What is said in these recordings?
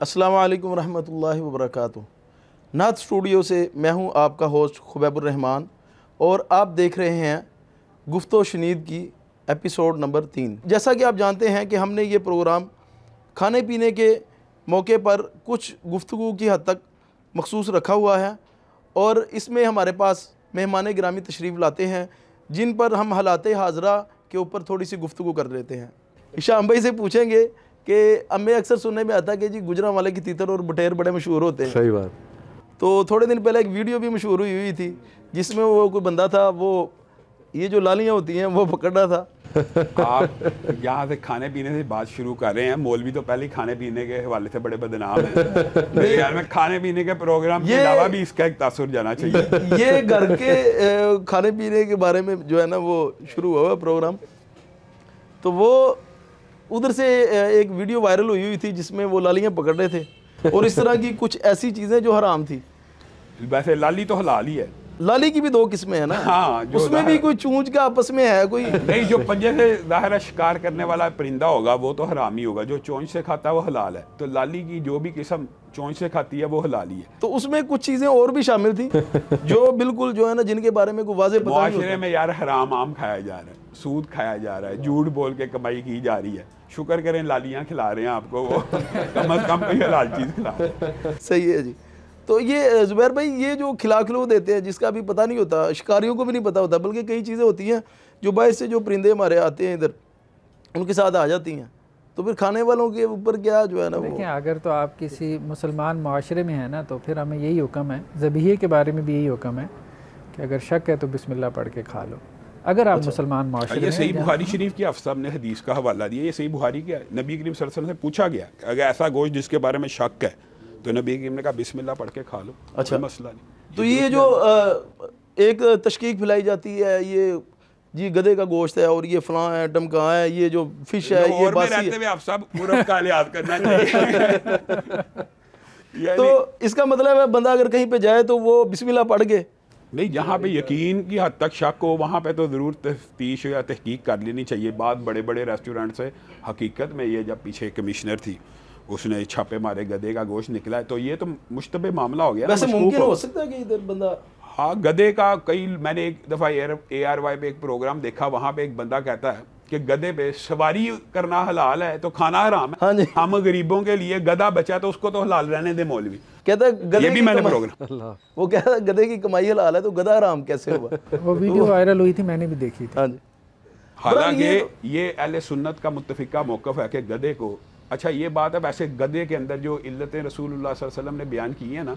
अस्सलामु अलैकुम रहमतुल्लाहि व बरकातुहू। नात स्टूडियो से मैं हूं आपका होस्ट खुबैबुर रहमान और आप देख रहे हैं गुफ्तो शनीद की एपिसोड नंबर 3। जैसा कि आप जानते हैं कि हमने ये प्रोग्राम खाने पीने के मौके पर कुछ गुफ्तगू की हद तक मखसूस रखा हुआ है और इसमें हमारे पास मेहमान गिरामी तशरीफ़ लाते हैं जिन पर हम हालात हाज़रा के ऊपर थोड़ी सी गुफ्तगू कर लेते हैं। इशाम भाई से पूछेंगे कि हमें अक्सर सुनने में आता है कि जी गुजरांवाले की तीतर और बटेर बड़े मशहूर होते हैं। सही बात। तो थोड़े दिन पहले एक वीडियो भी मशहूर हुई थी जिसमें वो कोई बंदा था, वो ये जो लालियाँ होती हैं वो पकड़ रहा था। आप यहाँ से खाने पीने से बात शुरू कर रहे हैं। मौलवी तो पहले ही खाने पीने के हवाले से बड़े बदनाम हैं। मेरे ख्याल में खाने पीने के प्रोग्राम के अलावा भी इसका एक तासुर जाना चाहिए। ये घर के खाने पीने के बारे में जो है ना वो शुरू हुआ प्रोग्राम, तो वो उधर से एक वीडियो वायरल हुई थी जिसमें वो लालियाँ पकड़ रहे थे और इस तरह की कुछ ऐसी चीज़ें जो हराम थी। वैसे लाली तो हलाल ही है। लाली की भी दो किस्में हैं ना। हाँ, उसमें भी कोई चूंच का आपस में है कोई नहीं। जो पंजे से ज़ाहिर शिकार करने वाला परिंदा होगा वो तो हराम ही होगा, जो चोंच से खाता है वो हलाल है। तो लाली की जो भी किस्म चोंच से खाती है वो हलाल ही है। तो उसमें कुछ चीज़ें और भी शामिल थी जो बिल्कुल जो है ना जिनके बारे में कोई वाज़ेह पता नहीं होता। माशरे में यार हराम आम खाया जा रहा है, सूद खाया जा रहा है, झूठ बोल के कमाई की जा रही है। शुक्र करें लालियाँ खिला रहे हैं आपको, वो कम अज़ कम कोई हलाल चीज़ खिला रहे हैं। सही है जी। तो ये ज़ुबैर भाई ये जो खिलो देते हैं जिसका भी पता नहीं होता, शिकारियों को भी नहीं पता होता, बल्कि कई चीज़ें होती हैं जो बायस से जो परिंदे हमारे आते हैं इधर उनके साथ आ जाती हैं, तो फिर खाने वालों के ऊपर क्या जो है ना वो। देखिए, अगर तो आप किसी मुसलमान माशरे में हैं ना तो फिर हमें यही हुक्म है, ज़बीहे के बारे में भी यही हुक्म है कि अगर शक है तो बिस्मिल्लाह पढ़ के खा लो। अगर आप मुसलमान माशरे ये में सही बुखारी शरीफ की अफ़ साहब ने हदीस का हवाला दिया। ये सही बुखारी का नबी करीम सल्लल्लाहु अलैहि वसल्लम से पूछा गया अगर ऐसा गोश्त जिसके बारे में शक है तो नबी करीम ने कहा बिस्मिल्लाह पढ़ के खा लो। अच्छा, मसला नहीं। तो ये जो एक तशकीक फैलाई जाती है ये जी गधे का गोश्त है और ये फलां है डमका है, ये जो फिश है ये बासी है। आप सब पूरा का लिहाज करना चाहिए। तो इसका मतलब है बंदा अगर कहीं पे जाए तो वो बिस्मिल्लाह पढ़ के नहीं, जहाँ पे यकीन की हद तक शक हो वहाँ पे तो ज़रूर तफ्तीश या तहकीक कर लेनी चाहिए। बात बड़े बड़े रेस्टोरेंट से हकीकत में ये जब पीछे कमिश्नर थी उसने छापे मारे गधे का गोश्त निकला है तो ये तो मुश्तबे मामला हो गया। वैसे मुमकिन हो सकता है कि इधर बंदा, हाँ, गधे का कई मैंने एक दफ़ा ARY पे एक प्रोग्राम देखा, वहाँ पे एक बंदा कहता है कि गधे पे सवारी करना हलाल है तो खाना हराम है। हाँ जी। हम गरीबों के लिए गधा बचा तो उसको तो हलाल रहने दे मौलवी। कहता है गधे ये भी मैंने प्रोग्राम, वो कहता है गधे की कमाई हलाल है तो गधा हराम कैसे हुआ। वो वीडियो वायरल हुई थी, मैंने भी देखी थी। हाँ जी। हालांकि ये अहले सुन्नत का मुत्तफिका मौक़िफ़ है कि गधे को, अच्छा ये बात है वैसे गधे के अंदर जो इल्लतें रसूलुल्लाह सल्लल्लाहु अलैहि वसल्लम ने बयान की है ना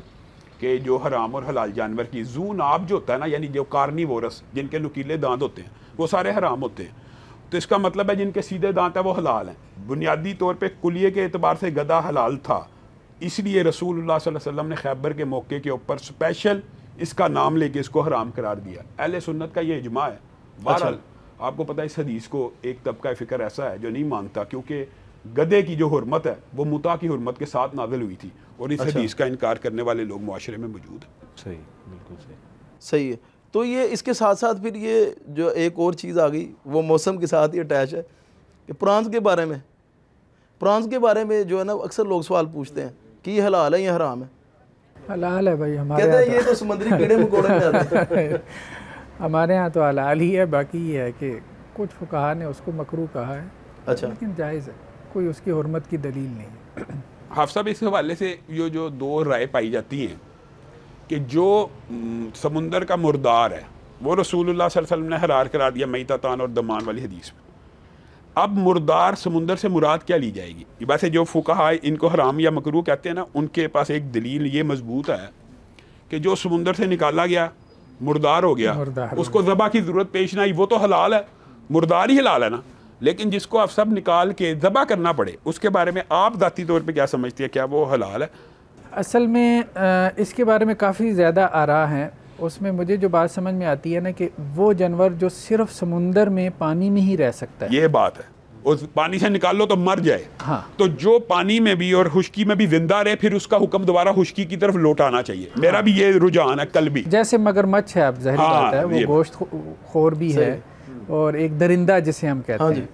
कि जो हराम और हलाल जानवर की जू नाब जो होता है ना, यानी जो कार्निवोरस जिनके नुकीले दांत होते हैं वो सारे हराम होते हैं। तो इसका मतलब है जिनके सीधे दांत है वो हलाल हैं। बुनियादी तौर पे कुलिये के एतबार से गधा हलाल था, इसलिए रसूलुल्लाह सल्लल्लाहु अलैहि वसल्लम ने खैबर के मौके के ऊपर स्पेशल इसका नाम लेके इसको हराम करार दिया। अहले सुन्नत का ये इजमा है। बहरहाल आपको पता है इस हदीस को एक तबका फ़िक्र ऐसा है जो नहीं मानता, क्योंकि गधे की जो हुर्मत है वो मुता की हुर्मत के साथ नाज़िल हुई थी और इस हदीस का इनकार करने वाले लोग मुआशरे में मौजूद हैं। सही, बिल्कुल सही। सही है। तो ये इसके साथ साथ फिर ये जो एक और चीज़ आ गई वो मौसम के साथ ही अटैच है कि प्रॉन्स के बारे में, प्रॉन्स के बारे में जो है ना अक्सर लोग सवाल पूछते हैं कि ये हलाल है या हराम है। हलाल है भाई, हमारे कहते हैं ये तो समुद्री कीड़े मकोड़े में आते हैं। हमारे यहाँ तो हलाल ही है। बाकी ये है कि कुछ फुकहा ने उसको मकरूह कहा है, अच्छा, लेकिन जायज़ है, कोई उसकी हुर्मत की दलील नहीं। हाफ़ साहब इस हवाले से जो दो राय पाई जाती हैं कि जो समुंदर का मुर्दार है वो रसूलुल्लाह सल्लल्लाहु अलैहि वसल्लम ने हरार करार दिया मैततान और दमान वाली हदीस में। अब मुर्दार समुंदर से मुराद क्या ली जाएगी? वैसे जो फुकहा इनको हराम या मकरूह कहते हैं ना, उनके पास एक दलील ये मजबूत है कि जो समुंदर से निकाला गया मुर्दार हो गया, उसको ज़बा की ज़रूरत पेश ना आई, वो तो हलाल है, मुर्दार ही हलाल है ना। लेकिन जिसको आप सब निकाल के ज़बा करना पड़े उसके बारे में आप ज़ाती तौर पे क्या समझते हैं, क्या वो हलाल है? असल में इसके बारे में काफ़ी ज़्यादा आरा हैं। उसमें मुझे जो बात समझ में आती है ना कि वो जानवर जो सिर्फ समुंदर में पानी में ही रह सकता है, ये बात है, उस पानी से निकाल लो तो मर जाए। हाँ, तो जो पानी में भी और खुश्की में भी जिंदा रहे फिर उसका हुक्म दोबारा खुश्की की तरफ लौटाना चाहिए। मेरा भी ये रुझान है कल भी। जैसे मगरमच्छ है, अब ज़ाहिर बात है वो गोश्त खोर भी है और एक दरिंदा जिसे हम कहते हैं,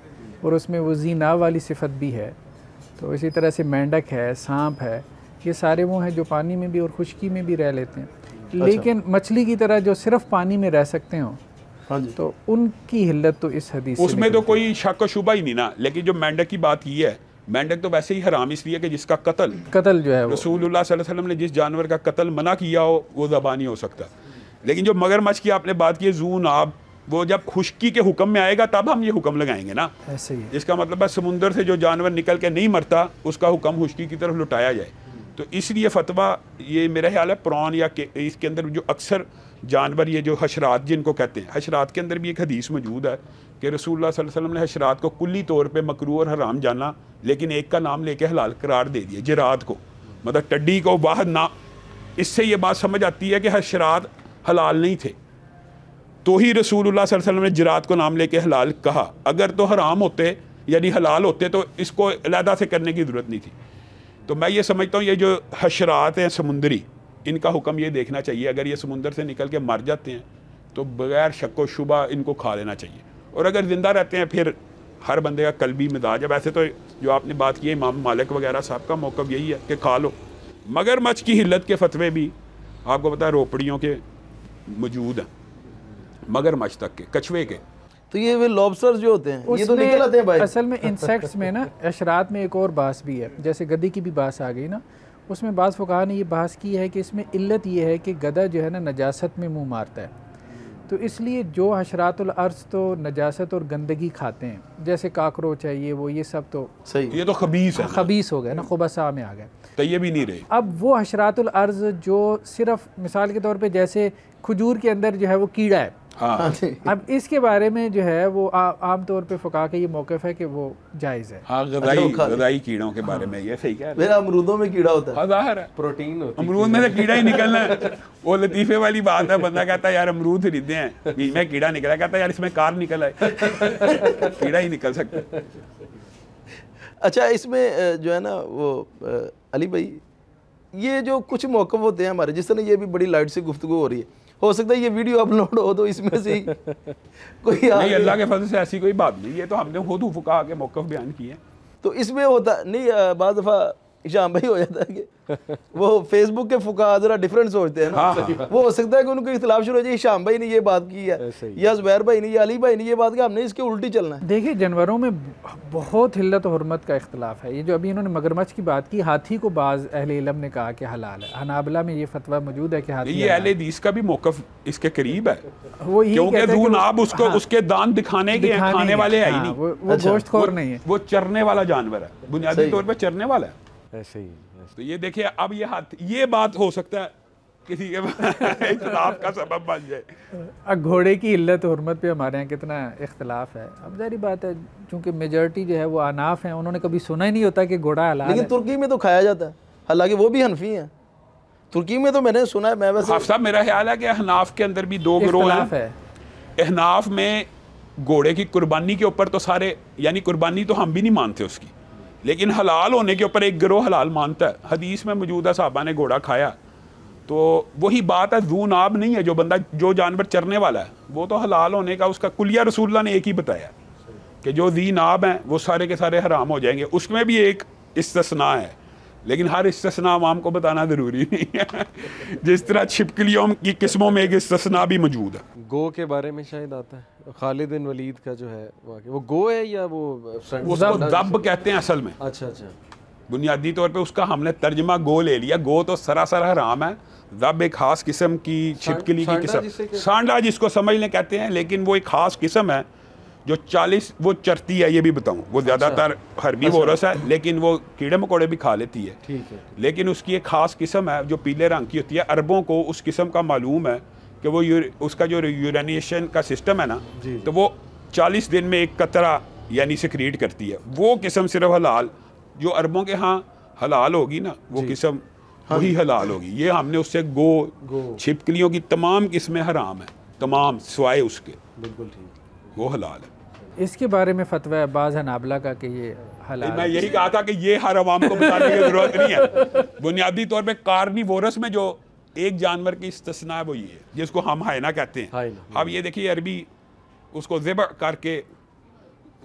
और उसमें वो जीना वाली सिफत भी है। तो इसी तरह से मेंढक है, सांप है, ये सारे वो हैं जो पानी में भी और खुश्की में भी रह लेते हैं। लेकिन मछली की तरह जो सिर्फ पानी में रह सकते हो, हाँ जी, तो उनकी हिल्लत तो इस हदीस से उसमें तो कोई शक व शुबा ही नहीं ना। लेकिन जो मेंढक की बात की है, मेंढक तो वैसे ही हराम इसलिए कि जिसका कत्ल जो है वो रसूलुल्लाह सल्लल्लाहु अलैहि वसल्लम ने जिस जानवर का कत्ल मना किया हो वो ज़बा नहीं हो सकता। लेकिन जो मगरमच्छ की आपने बात की है, जू नाब, वो जब खुश्की के हुक्म में आएगा तब हम ये हुक्म लगाएंगे ना। ऐसे ही इसका मतलब है समुंदर से जो जानवर निकल के नहीं मरता उसका हुक्म खुश्की की तरफ लुटाया जाए। तो इसलिए फतवा ये मेरा ख्याल है प्रॉन या इसके अंदर जो अक्सर जानवर, ये जो हशरात जिनको कहते हैं, हशरात के अंदर भी एक हदीस मौजूद है कि रसूलुल्लाह सल्लल्लाहु अलैहि वसल्लम ने हशरात को कुल्ली तौर पे मकरूह और हराम जाना, लेकिन एक का नाम लेके हलाल करार दे दिया, जिरात को, मतलब टड्डी को वाहद ना। इससे ये बात समझ आती है कि हशरात हलाल नहीं थे, तो ही रसूलुल्लाह सल्लल्लाहु अलैहि वसल्लम ने जिरात को नाम लेके हलाल कहा। अगर तो हराम होते यानी हलाल होते तो इसको अलहदा से करने की ज़रूरत नहीं थी। तो मैं ये समझता हूँ ये जो हशरात हैं समुंदरी, इनका हुक्म ये देखना चाहिए, अगर ये समुंदर से निकल के मर जाते हैं तो बगैर शक व शुबा इनको खा लेना चाहिए। और अगर ज़िंदा रहते हैं फिर हर बंदे का कल्बी मिजाज है। वैसे तो जो आपने बात की है इमाम मालिक वगैरह साहब का मौक़िफ़ यही है कि खा लो। मगरमच्छ की हिल्लत के फतवे भी आपको पता है रोपड़ियों के मौजूद हैं, मगरमच्छ तक के, कछुए के। तो ये वे लॉबस्टर जो होते हैं ये तो निकल आते हैं भाई। असल में इंसेक्ट्स में ना अशरात में एक और बास भी है, जैसे गधी की भी बास आ गई ना, उसमें बाज़ फुक़हा ने ये बहस की है कि इसमें इल्लत ये है कि गधा जो है ना नजासत में मुंह मारता है, तो इसलिए जो हशरातुल अर्ज़ तो नजासत और गंदगी खाते हैं, जैसे काकरोच है, ये सब तो सही, ये तो खबीस है, खबीस हो गए ना, खुबसा में आ गए, तो ये भी नहीं रहे। अब वो हशरातुल अर्ज़ जो सिर्फ मिसाल के तौर पे जैसे खजूर के अंदर जो है वो कीड़ा है, हाँ। अब इसके बारे में जो है वो आम तौर पे फुक़हा का ये मौक़िफ़ है कि वो जायज़ है। हाँ, गदाई कीड़ों के बारे में ये सही कह रहे हैं। मेरा अमरूदों में कीड़ा होता है, ज़ाहिर है प्रोटीन होती है, अमरूद में से कीड़ा ही निकलना है। वो लतीफ़े वाली बात है, बंदा कहता है यार अमरूद खरीदे हैं, बीच में कीड़ा निकला, कहता है यार इसमें कार निकल आए। कीड़ा ही निकल सकता। अच्छा, इसमें जो है ना वो अली भाई, ये जो कुछ मौक़िफ़ होते हैं हमारे, जिस तरह ये भी बड़ी लाइट से गुफ्तगू हो रही है, हो सकता है ये वीडियो अपलोड हो तो इसमें से ही कोई नहीं, अल्लाह के फजल से ऐसी कोई बात नहीं, ये तो हमने खुद फुक़हा के मौक़िफ़ बयान किए हैं। तो इसमें होता नहीं, बाज़ दफ़ा शाम भाई हो जाता है कि वो फेसबुक के फुक़हा ज़रा डिफरेंट सोचते हैं ना। हाँ। वो हो सकता है कि उनको इख्तिलाफ शुरू हो जाए, शाम भाई ने ये बात की है या ज़ुबैर भाई ने या अली भाई ने ये बात की, हमने इसके उल्टी चलना है। देखिए, जानवरों में बहुत हिल्लत और हुर्मत का इख्तिलाफ है। ये जो अभी इन्होंने मगरमच्छ की बात की, हाथी को बाज़ अहले इल्म ने कहा कि हलाल है, हनाबला में ये फतवा मौजूद है कि हाथी, ये अहले हदीस का भी मौक़िफ़ इसके करीब है, वो क्योंकि ज़ू नाब उसको उसके दांत दिखाने के हैं, खाने वाले है ही नहीं, वो गोश्तखोर नहीं है, वो चरने वाला जानवर है, बुनियादी तौर पर चरने वाला है। ऐसे ही। तो ये देखिए, अब ये बात हो सकता है किसी के इख्तिलाफ का सबब बन जाए। अब घोड़े की इल्लत हुर्मत पे हमारे यहाँ कितना इख्तिलाफ है। अब जारी बात है, चूँकि मेजॉरिटी जो है वो अनाफ हैं, उन्होंने कभी सुना ही नहीं होता कि घोड़ा हलाल है। लेकिन तुर्की में तो खाया जाता है, हालांकि वो भी हनफी हैं। तुर्की में तो मैंने सुना है, मैं वैसे हाफ़ साहब, मेरा ख्याल है कि अहनाफ के अंदर भी दो गिरोह हैं। अहनाफ में घोड़े की कुर्बानी के ऊपर तो सारे, यानी कुर्बानी तो हम भी नहीं मानते उसकी, लेकिन हलाल होने के ऊपर एक गिरोह हलाल मानता है। हदीस में मौजूद है साहबा ने घोड़ा खाया, तो वही बात है, ज़ू नाब नहीं है, जो जानवर चरने वाला है वो तो हलाल होने का उसका कुलिया रसूलुल्लाह ने एक ही बताया कि जो ज़ी नाब हैं वो सारे के सारे हराम हो जाएंगे। उसमें भी एक इस्तिस्ना है, लेकिन हर इस्तिस्ना आवाम को बताना ज़रूरी नहीं है। जिस तरह छिपकलियों की किस्मों में एक इस्तिस्ना भी मौजूद है। गो के बारे में शायद आता है, खालिद बिन वलीद का जो है वो गो है या वो उसको दब कहते हैं असल में। अच्छा, बुनियादी तौर पे उसका हमने तर्जमा गो ले लिया। गो तो सरासर हराम है, दब एक ख़ास किस्म की छिपकली की किस्म, सांडा जिसको समझने कहते हैं, लेकिन वो एक ख़ास किस्म है जो 40 वो चरती है, ये भी बताऊं, वो ज़्यादातर हर्बी वोरस है, लेकिन वो कीड़े मकोड़े भी खा लेती है। ठीक है। लेकिन उसकी एक ख़ास किस्म है जो पीले रंग की होती है। अरबों को उस किस्म का मालूम है कि वो उसका जो यूरेनिएशन का सिस्टम है ना, तो वो 40 दिन में एक कतरा यानी सिक्रीट करती है। वो किस्म सिर्फ हलाल, जो अरबों के यहाँ हलाल होगी ना, वो किस्म वही हलाल होगी। ये हमने उससे गो छिपकलियों की तमाम किस्में हराम है, तमाम सिवाय उसके, बिल्कुल ठीक, वो हलाल है। इसके बारे में फतवा है बाज़ हनाबला का कि ये हलाल। मैं यही कहा था कि ये हर अवाम को बताने की जरूरत नहीं है। बुनियादी तौर पे कार्निवोरस में जो एक जानवर की इस्तिस्ना है वो ये है, जिसको हम हायना कहते हैं। अब ये देखिए, अरबी उसको ज़िबह करके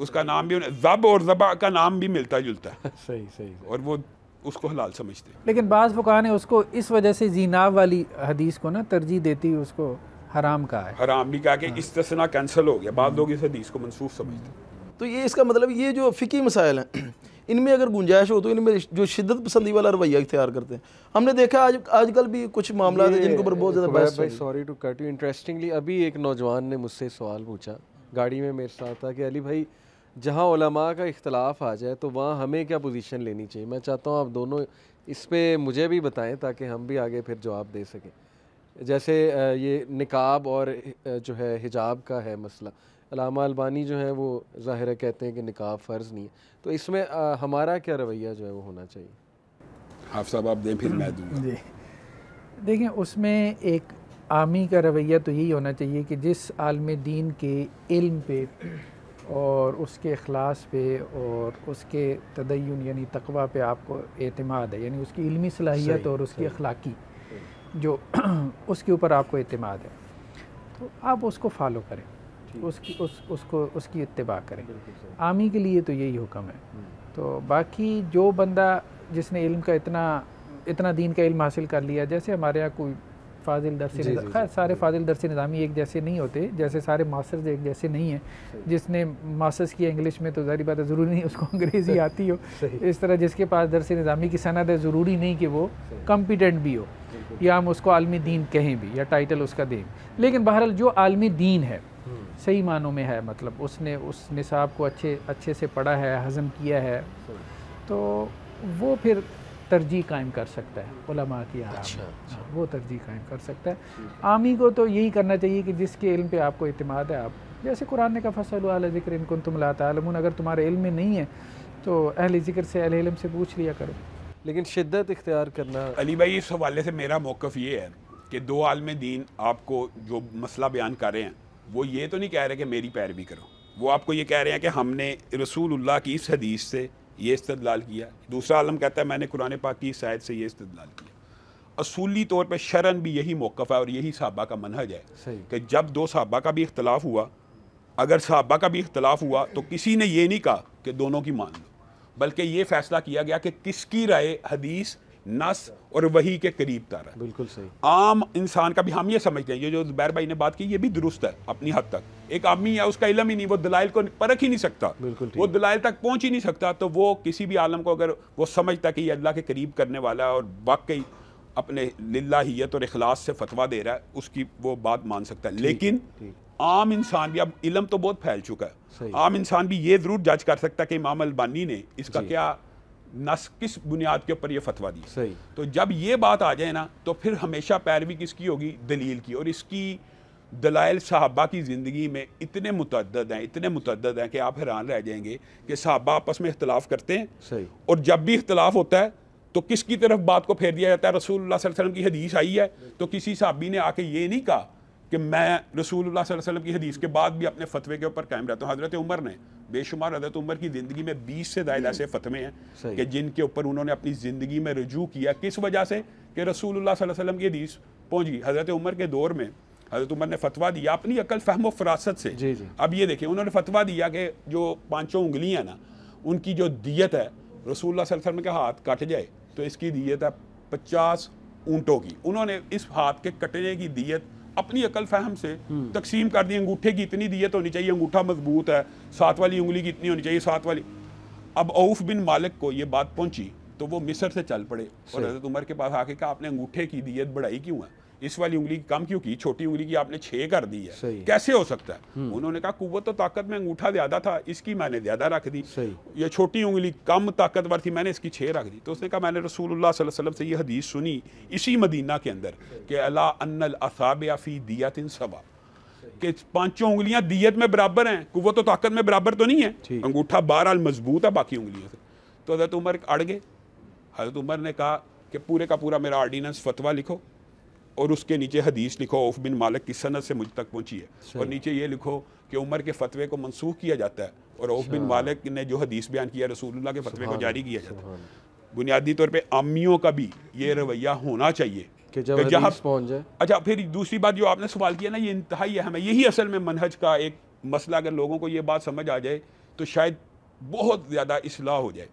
उसका नाम भी ज़ब और ज़बा का नाम भी मिलता जुलता है सही सही। और वो उसको हलाल समझते हैं। लेकिन बाज़ फुक़हा ने उसको इस वजह से ज़ीनाब वाली हदीस को ना तरजीह देती हुई उसको हराम कहा है। हराम भी कहा कि इस्तिस्ना कैंसिल हो गया, बाद लोग इस हदीस को मनसूख समझते हैं। तो ये इसका मतलब ये जो फ़िकी मसाइल हैं इनमें अगर गुंजाइश हो तो इनमें जो शिद्दत पसंदी वाला रवैया इख्तियार करते हैं। हमने देखा आजकल भी कुछ मामला है जिनके ऊपर बहुत ज़्यादा बहस भाई sorry to cut you, interestingly अभी एक नौजवान ने मुझसे सवाल पूछा गाड़ी में मेरे साथ था कि अली भाई जहाँ उलमा का इख्तलाफ आ जाए तो वहाँ हमें क्या पोजीशन लेनी चाहिए। मैं चाहता हूँ आप दोनों इस पे मुझे भी बताएं ताकि हम भी आगे फिर जवाब दे सकें। जैसे ये निकाब और जो है हिजाब का है मसला, अल्लामा अलबानी जो है वो ज़ाहिर है कहते हैं कि निकाब फ़र्ज़ नहीं है, तो इसमें हमारा क्या रवैया जो है वो होना चाहिए। आप सब आप दें फिर मैं दूँगा। जी देखें, उसमें एक आमी का रवैया तो यही होना चाहिए कि जिस आलम दीन के इल्म पे और उसके अखलास पे और उसके तदय्युन यानी तक़वा पे आपको एतमाद है, यानी उसकी इल्मी सलाहियत और उसकी अखलाकी जो उसके ऊपर आपको एतमाद है, तो आप उसको फॉलो करें, उसकी इत्तिबा करें। आमी के लिए तो यही हुक्म है। तो बाकी जो बंदा जिसने इल्म का इतना दीन का इल्म हासिल कर लिया, जैसे हमारे यहाँ कोई फ़ाजिल दरसी खैर सारे फ़ाजिल दरसी निज़ामी एक जैसे नहीं होते, जैसे सारे मास्टर्स एक जैसे नहीं हैं। जिसने मास्टर्स किया इंग्लिश में तो ज़ाहिर बात है ज़रूरी नहीं उसको अंग्रेज़ी आती हो। इस तरह जिसके पास दरसी निज़ामी की सनद है ज़रूरी नहीं कि वो कॉम्पिटेंट भी हो या हम उसको आलमी दीन कहें भी या टाइटल उसका दें। लेकिन बहरहाल जो आलमी दीन है सही मानों में है, मतलब उसने उस निसाब को अच्छे से पढ़ा है, हज़म किया है, तो वो फिर तरजीह कायम कर सकता है उलमा की आराम में। वो तरजीह कायम कर सकता है। आमी को तो यही करना चाहिए कि जिसके इल्म पे आपको इत्मीनाद है, आप जैसे कुरान ने कहा फसअलू अहल ज़िक्र इन कुंतुम ला तालमून, अगर तुम्हारे इल्म में नहीं है तो अहले ज़िक्र से अहले इल्म से पूछ लिया करो। लेकिन शिद्दत इख्तियार करना। अली भाई इस हवाले से मेरा मौक़िफ़ ये है कि दो आलम दीन आपको जो मसला बयान कर रहे हैं वो ये तो नहीं कह रहे कि मेरी पैरवी करो, वो आपको ये कह रहे हैं कि हमने रसूलुल्लाह की इस हदीस से ये इस्तदलाल किया। दूसरा आलम कहता है मैंने कुरान पाक की इस आयत से ये इस्तदलाल किया। असूली तौर पे शरन भी यही मौक़िफ़ है और यही सहाबा का मनहज है कि जब दो सहाबा का भी इख्तलाफ हुआ, अगर सहाबा का भी इख्तलाफ हुआ तो किसी ने ये नहीं कहा कि दोनों की मान लो, बल्कि ये फैसला किया गया कि किसकी राय हदीस नस और वही के करीब तारा। बिल्कुल सही। आम इंसान का भी हम ये समझते हैं, ये जो ज़ुबैर भाई ने बात की ये भी दुरुस्त है अपनी हद तक। एक आदमी है उसका इल्म ही नहीं, वो दलाइल को परख ही नहीं सकता, वो दलाइल तक पहुंच ही नहीं सकता, तो वो किसी भी आलम को अगर वो समझता कि ये अल्लाह के करीब करने वाला है और वाकई अपने लिल्लाहियत और इखलास से फतवा दे रहा है, उसकी वो बात मान सकता है। लेकिन आम इंसान भी, अब इल्म तो बहुत फैल चुका है, आम इंसान भी ये ज़रूर जज कर सकता है कि इमाम अलबानी ने इसका क्या नस किस बुनियाद के ऊपर ये फतवा दी। सही। तो जब ये बात आ जाए ना तो फिर हमेशा पैरवी किसकी होगी? दलील की। और इसकी दलाइल सहाबा की ज़िंदगी में इतने मुतअद्दद हैं कि आप हैरान रह जाएंगे कि सहाबा आपस में इख्तलाफ करते हैं। सही। और जब भी इख्तलाफ होता है तो किसकी तरफ बात को फेर दिया जाता है? रसूलुल्लाह सल्लल्लाहु अलैहि वसल्लम की हदीस आई है तो किसी सहाबी ने आके ये नहीं कहा कि मैं रसूलुल्लाह सल्लल्लाहु अलैहि वसल्लम की हदीस के बाद भी अपने फतवे के ऊपर कायम रहता हूँ। हज़रत उमर ने बेशुमार, हज़रत उमर की ज़िंदगी में 20 से ज़ायद ऐसे फतवे हैं कि जिनके ऊपर उन्होंने अपनी ज़िंदगी में रुजू किया। किस वजह से? कि रसूलुल्लाह सल्लल्लाहु अलैहि वसल्लम की हदीस पहुँची। हज़रत उमर के दौर में हज़रत उमर ने फतवा दिया अपनी अकल फ़हम व फ़रासत से। जी जी। अब ये देखिए, उन्होंने फतवा दिया कि जो 5 उंगलियाँ ना उनकी जो दियत है रसूलुल्लाह सल्लल्लाहु अलैहि वसल्लम के हाथ कट जाए तो इसकी दियत है 50 ऊँटों की। उन्होंने इस हाथ के कटने की दियत अपनी अकल फहम से तकसीम कर दी। अंगूठे की इतनी दियत होनी चाहिए, अंगूठा मजबूत है, 7 वाली उंगली की इतनी होनी चाहिए, 7 वाली। अब औफ बिन मालिक को ये बात पहुंची तो वो मिस्र से चल पड़े और हज़रत उमर के पास आके कहा आपने अंगूठे की दियत बढ़ाई क्यों है, इस वाली उंगली की कम क्यों की, छोटी उंगली की आपने 6 कर दी है, कैसे हो सकता है? उन्होंने कहा कुव्वत तो ताकत में अंगूठा ज़्यादा था, इसकी मैंने ज़्यादा रख दी, ये छोटी उंगली कम ताकतवर थी, मैंने इसकी 6 रख दी। तो उसने कहा मैंने रसूलुल्लाह सल्लल्लाहु अलैहि वसल्लम से ये हदीस सुनी इसी मदीना के अंदर कि अला अन्नल असाबिया फी दियतिन सवा, कि 5 उंगलियां दियत में बराबर हैं, कुव्वत तो ताकत में बराबर तो नहीं है, अंगूठा बहरहाल मजबूत है बाकी उंगलियों से। तो हज़रत उमर अड़ गए। हज़रत उमर ने कहा कि पूरे का पूरा मेरा ऑर्डिनेंस फतवा लिखो और उसके नीचे हदीस लिखो औफ बिन मालिक की सनद से मुझ तक पहुंची है, और नीचे ये लिखो कि उमर के फतवे को मनसूख किया जाता है और औफ बिन मालिक ने जो हदीस बयान किया रसूलुल्लाह के फतवे को जारी किया जाता है। बुनियादी तौर पे आमियों का भी ये रवैया होना चाहिए कि जब हदीस पहुंच जाए। अच्छा, फिर दूसरी बात जो आपने सवाल किया ना, ये इंतहाई अहम है। यही असल में मनहज का एक मसला, अगर लोगों को ये बात समझ आ जाए तो शायद बहुत ज़्यादा इस्लाह हो जाए।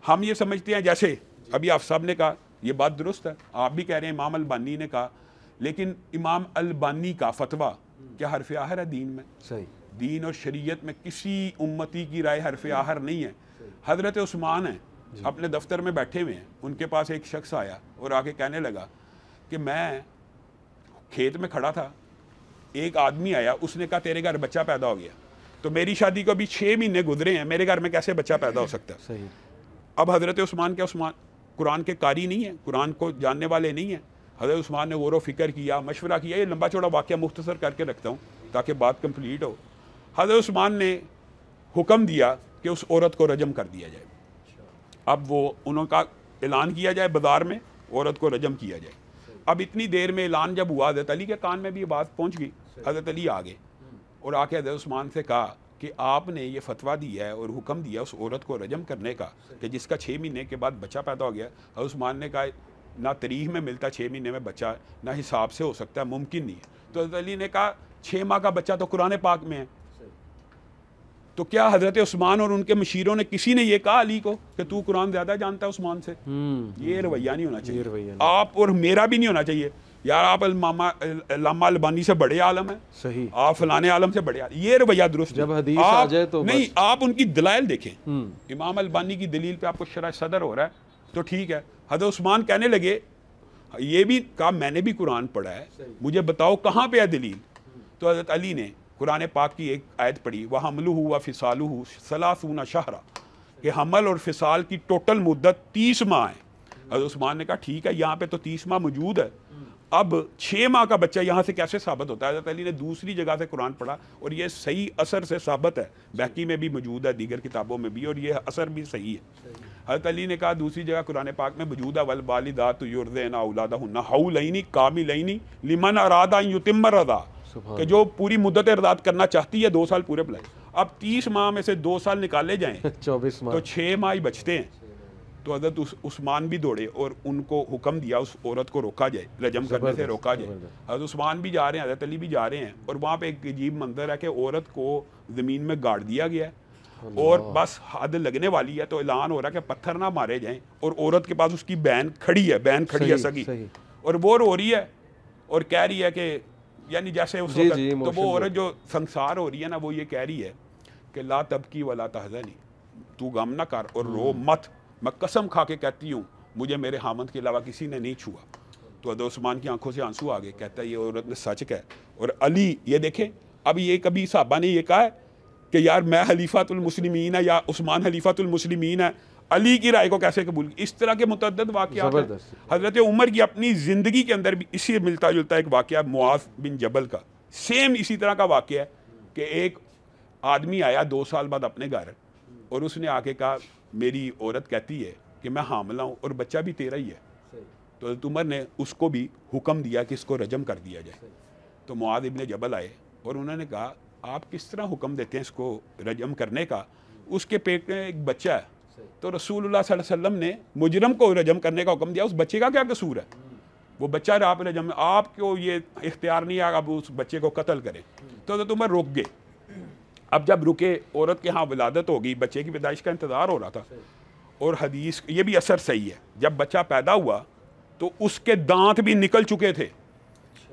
हम ये समझते हैं, जैसे अभी आप साहब ने कहा, ये बात दुरुस्त है, आप भी कह रहे हैं इमाम अलबानी ने कहा, लेकिन इमाम अलबानी का फतवा क्या हरफ आहर है दीन में? सही। दीन और शरीयत में किसी उम्मती की राय हरफ आहर नहीं है। हज़रत उस्मान है, अपने दफ्तर में बैठे हुए हैं, उनके पास एक शख्स आया और आके कहने लगा कि मैं खेत में खड़ा था, एक आदमी आया, उसने कहा तेरे घर बच्चा पैदा हो गया, तो मेरी शादी को अभी 6 महीने गुजरे हैं, मेरे घर में कैसे बच्चा पैदा हो सकता है? सही। अब हज़रत उस्मान क्या उस्मान कुरान के कारी नहीं है, कुरान को जानने वाले नहीं हैं? हज़रत उस्मान ने गौर व फिक्र किया, मशवरा किया। ये लंबा चौड़ा वाक़या मुख्तसर करके रखता हूँ ताकि बात कंप्लीट हो। हज़रत उस्मान ने हुक्म दिया कि उस औरत को रजम कर दिया जाए। अब वो उनका ऐलान किया जाए बाज़ार में, औरत को रजम किया जाए। अब इतनी देर में ऐलान जब हुआ, हज़रत अली के कान में भी ये बात पहुँच गई। हज़रत अली आ गए और आके हज़रत उस्मान से कहा कि आपने ये फतवा दिया है और हुक्म दिया उस औरत को रजम करने का कि जिसका 6 महीने के बाद बच्चा पैदा हो गया। हज़रत उस्मान ने कहा ना तारीख में मिलता 6 महीने में बच्चा, ना हिसाब से हो सकता है, मुमकिन नहीं है। तो हज़रत अली ने कहा 6 माह का बच्चा तो कुरान पाक में है। तो क्या हज़रत उस्मान और उनके मशीरों ने किसी ने ये कहा अली को कि तू कुरान ज़्यादा जानता है उस्मान से? ये रवैया नहीं होना चाहिए, आप और मेरा भी नहीं होना चाहिए। यार आप अल्लामा अलबानी से बड़े आलम हैं, सही, आप फलाने आलम से बड़े आलम, ये रवैया दुरुस्त। जब हदीस आ जाए तो नहीं, आप उनकी दलाइल देखें। इमाम अलबानी की दलील पे आपको शरह सदर हो रहा है तो ठीक है। हज़रत उस्मान कहने लगे, ये भी कहा मैंने भी कुरान पढ़ा है, मुझे बताओ कहाँ पे है दलील? तो हज़रत अली ने कुरान पाक की एक आयत पढ़ी, वह हमलुहु व फिसालुहु सलासूना शहरा, कि हमल और फिसाल की टोटल मुद्दत 30 माह है। हज़रत उस्मान ने कहा ठीक है, यहाँ पे तो 30 माह मौजूद है, अब 6 माह का बच्चा यहाँ से कैसे साबित होता है? हज़रत अली ने दूसरी जगह से कुरान पढ़ा और ये सही असर से साबित है, बैकी में भी मौजूद है, दीगर किताबों में भी, और ये असर भी सही है। हज़रत अली ने कहा दूसरी जगह कुरान पाक में मौजूद है, वल वालिदातु युरज़िना औलादहुन्ना हौलैनि कामिलैनि लिमन अरादा अन युतिम्म रज़ा, कि जो पूरी मुद्दत रज़ात करना चाहती है 2 साल पूरे बुलाए। अब 30 माह में से 2 साल निकाले जाएं 24 माह, तो 6 माह ही बचते हैं। तो हज़रत उस्मान भी दौड़े और उनको हुक्म दिया उस औरत को रोका जाए, रजम करने से रोका जाए। हज़रत उस्मान भी जा रहे हैं, हज़रत अली भी जा रहे हैं, और वहाँ पे एक अजीब मंजर है कि औरत को ज़मीन में गाड़ दिया गया है और बस हद लगने वाली है, तो ऐलान हो रहा है कि पत्थर ना मारे जाएं, और औरत के पास उसकी बहन खड़ी है, बहन खड़ी है सगी, और वो रो रही है और कह रही है कि यानी जैसे उस वक्त, तो वो औरत जो संसार हो रही है ना, वो ये कह रही है कि ला तबकी वला तहज़नी, तू गम ना कर और रो मत, मैं कसम खा के कहती हूँ मुझे मेरे हामद के अलावा किसी ने नहीं छुआ। तो हज़रत उस्मान की आंखों से आंसू आ गए, कहता है ये औरत ने सच कहा। और अली ये देखें, अब ये कभी साहबा ने ये कहा है कि यार मैं खलीफातुल मुस्लिमीन है या उस्मान खलीफातुल मुस्लिमीन है, अली की राय को कैसे कबूल? इस तरह के मुतअद्दिद वाक़यात हैं। हज़रत उमर की अपनी ज़िंदगी के अंदर भी इसी मिलता जुलता एक वाक़या मुआज़ बिन जबल का, सेम इसी तरह का वाक़या है कि एक आदमी आया 2 साल बाद अपने घर और उसने आके कहा मेरी औरत कहती है कि मैं हामिला हूँ और बच्चा भी तेरा ही है। तो हज़रत उमर ने उसको भी हुक्म दिया कि इसको रजम कर दिया जाए। तो मुआज़ इब्न जबल आए और उन्होंने कहा आप किस तरह हुक्म देते हैं इसको रजम करने का? उसके पेट में एक बच्चा है। तो रसूलुल्लाह सल्लल्लाहु अलैहि वसल्लम ने मुजरम को रजम करने का हुक्म दिया, उस बच्चे का क्या कसूर है? वो बच्चा आप रजम, आपको ये इख्तियार नहीं आगा उस बच्चे को कत्ल करें। तो हज़रत उमर रुक गए। अब जब रुके, औरत के यहाँ विलादत हो गई, बच्चे की पैदाइश का इंतज़ार हो रहा था, और हदीस ये भी असर सही है, जब बच्चा पैदा हुआ तो उसके दांत भी निकल चुके थे,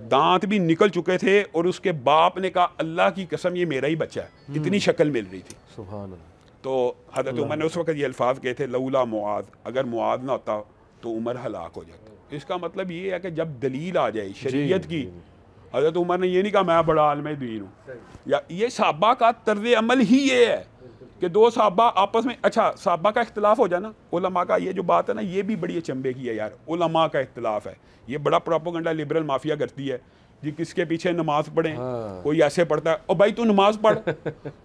दांत भी निकल चुके थे, और उसके बाप ने कहा अल्लाह की कसम ये मेरा ही बच्चा है, इतनी शक्ल मिल रही थी। सुभान अल्लाह। तो हज़रत उमर ने उस वक्त ये अल्फाज कहे थे, लौला मुआज़, अगर मुआज़ ना होता तो उमर हलाक हो जाता। इसका मतलब ये है कि जब दलील आ जाए शरीयत की, हज़रत उमर ने ये नहीं कहा मैं बड़ा आलिम दीन हूँ, या ये साहबा का तर्ज अमल ही ये है कि 2 साहबा आपस में, अच्छा साहबा का इख्तिलाफ हो जाए ना, उलमा का ये जो बात है ना, ये भी बड़ी अचंभे की है यार। उलमा का इख्तिलाफ है, ये बड़ा प्रोपेगेंडा लिबरल माफिया करती है जी, किसके पीछे नमाज पढ़ें। कोई ऐसे पढ़ता है, ओ भाई तू नमाज पढ़,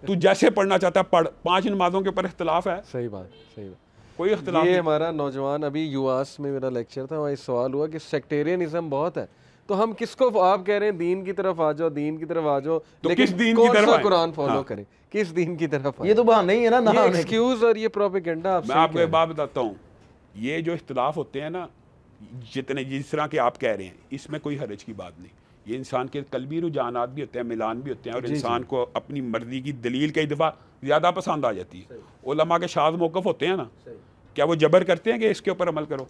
तू जैसे पढ़ना चाहता है पढ़, 5 नमाजों के ऊपर इख्तिलाफ है। सही बात, सही बात, कोई इख्तिलाफ ये नहीं। हमारा नौजवान, अभी यूआस में मेरा लेक्चर था, वहाँ सवाल हुआ कि सेक्टेरियनिज्म बहुत है, तो हम किसको, आप कह रहे हैं दीन की तरफ आ जाओ, दीन की तरफ आ जाओ, तो लेकिन किस दीन कौन की तरफ सा आए? कुरान फॉलो करें, किस दीन की तरफ आए? ये तो बहाना ही है ना, ये एक्सक्यूज और ये प्रोपेगेंडा। मैं आपको एक बात बताता हूँ, ये जो इख्तिलाफ होते हैं ना, जितने जिस तरह के आप कह रहे हैं, इसमें कोई हरज की बात नहीं। ये इंसान के कल्बी रुझानात भी होते हैं, मिलान भी होते हैं, और इंसान को अपनी मर्जी की दलील कई दफ़ा ज़्यादा पसंद आ जाती है। उलमा के शाज़ मौक़िफ़ होते हैं ना, क्या वो जबर करते हैं कि इसके ऊपर अमल करो?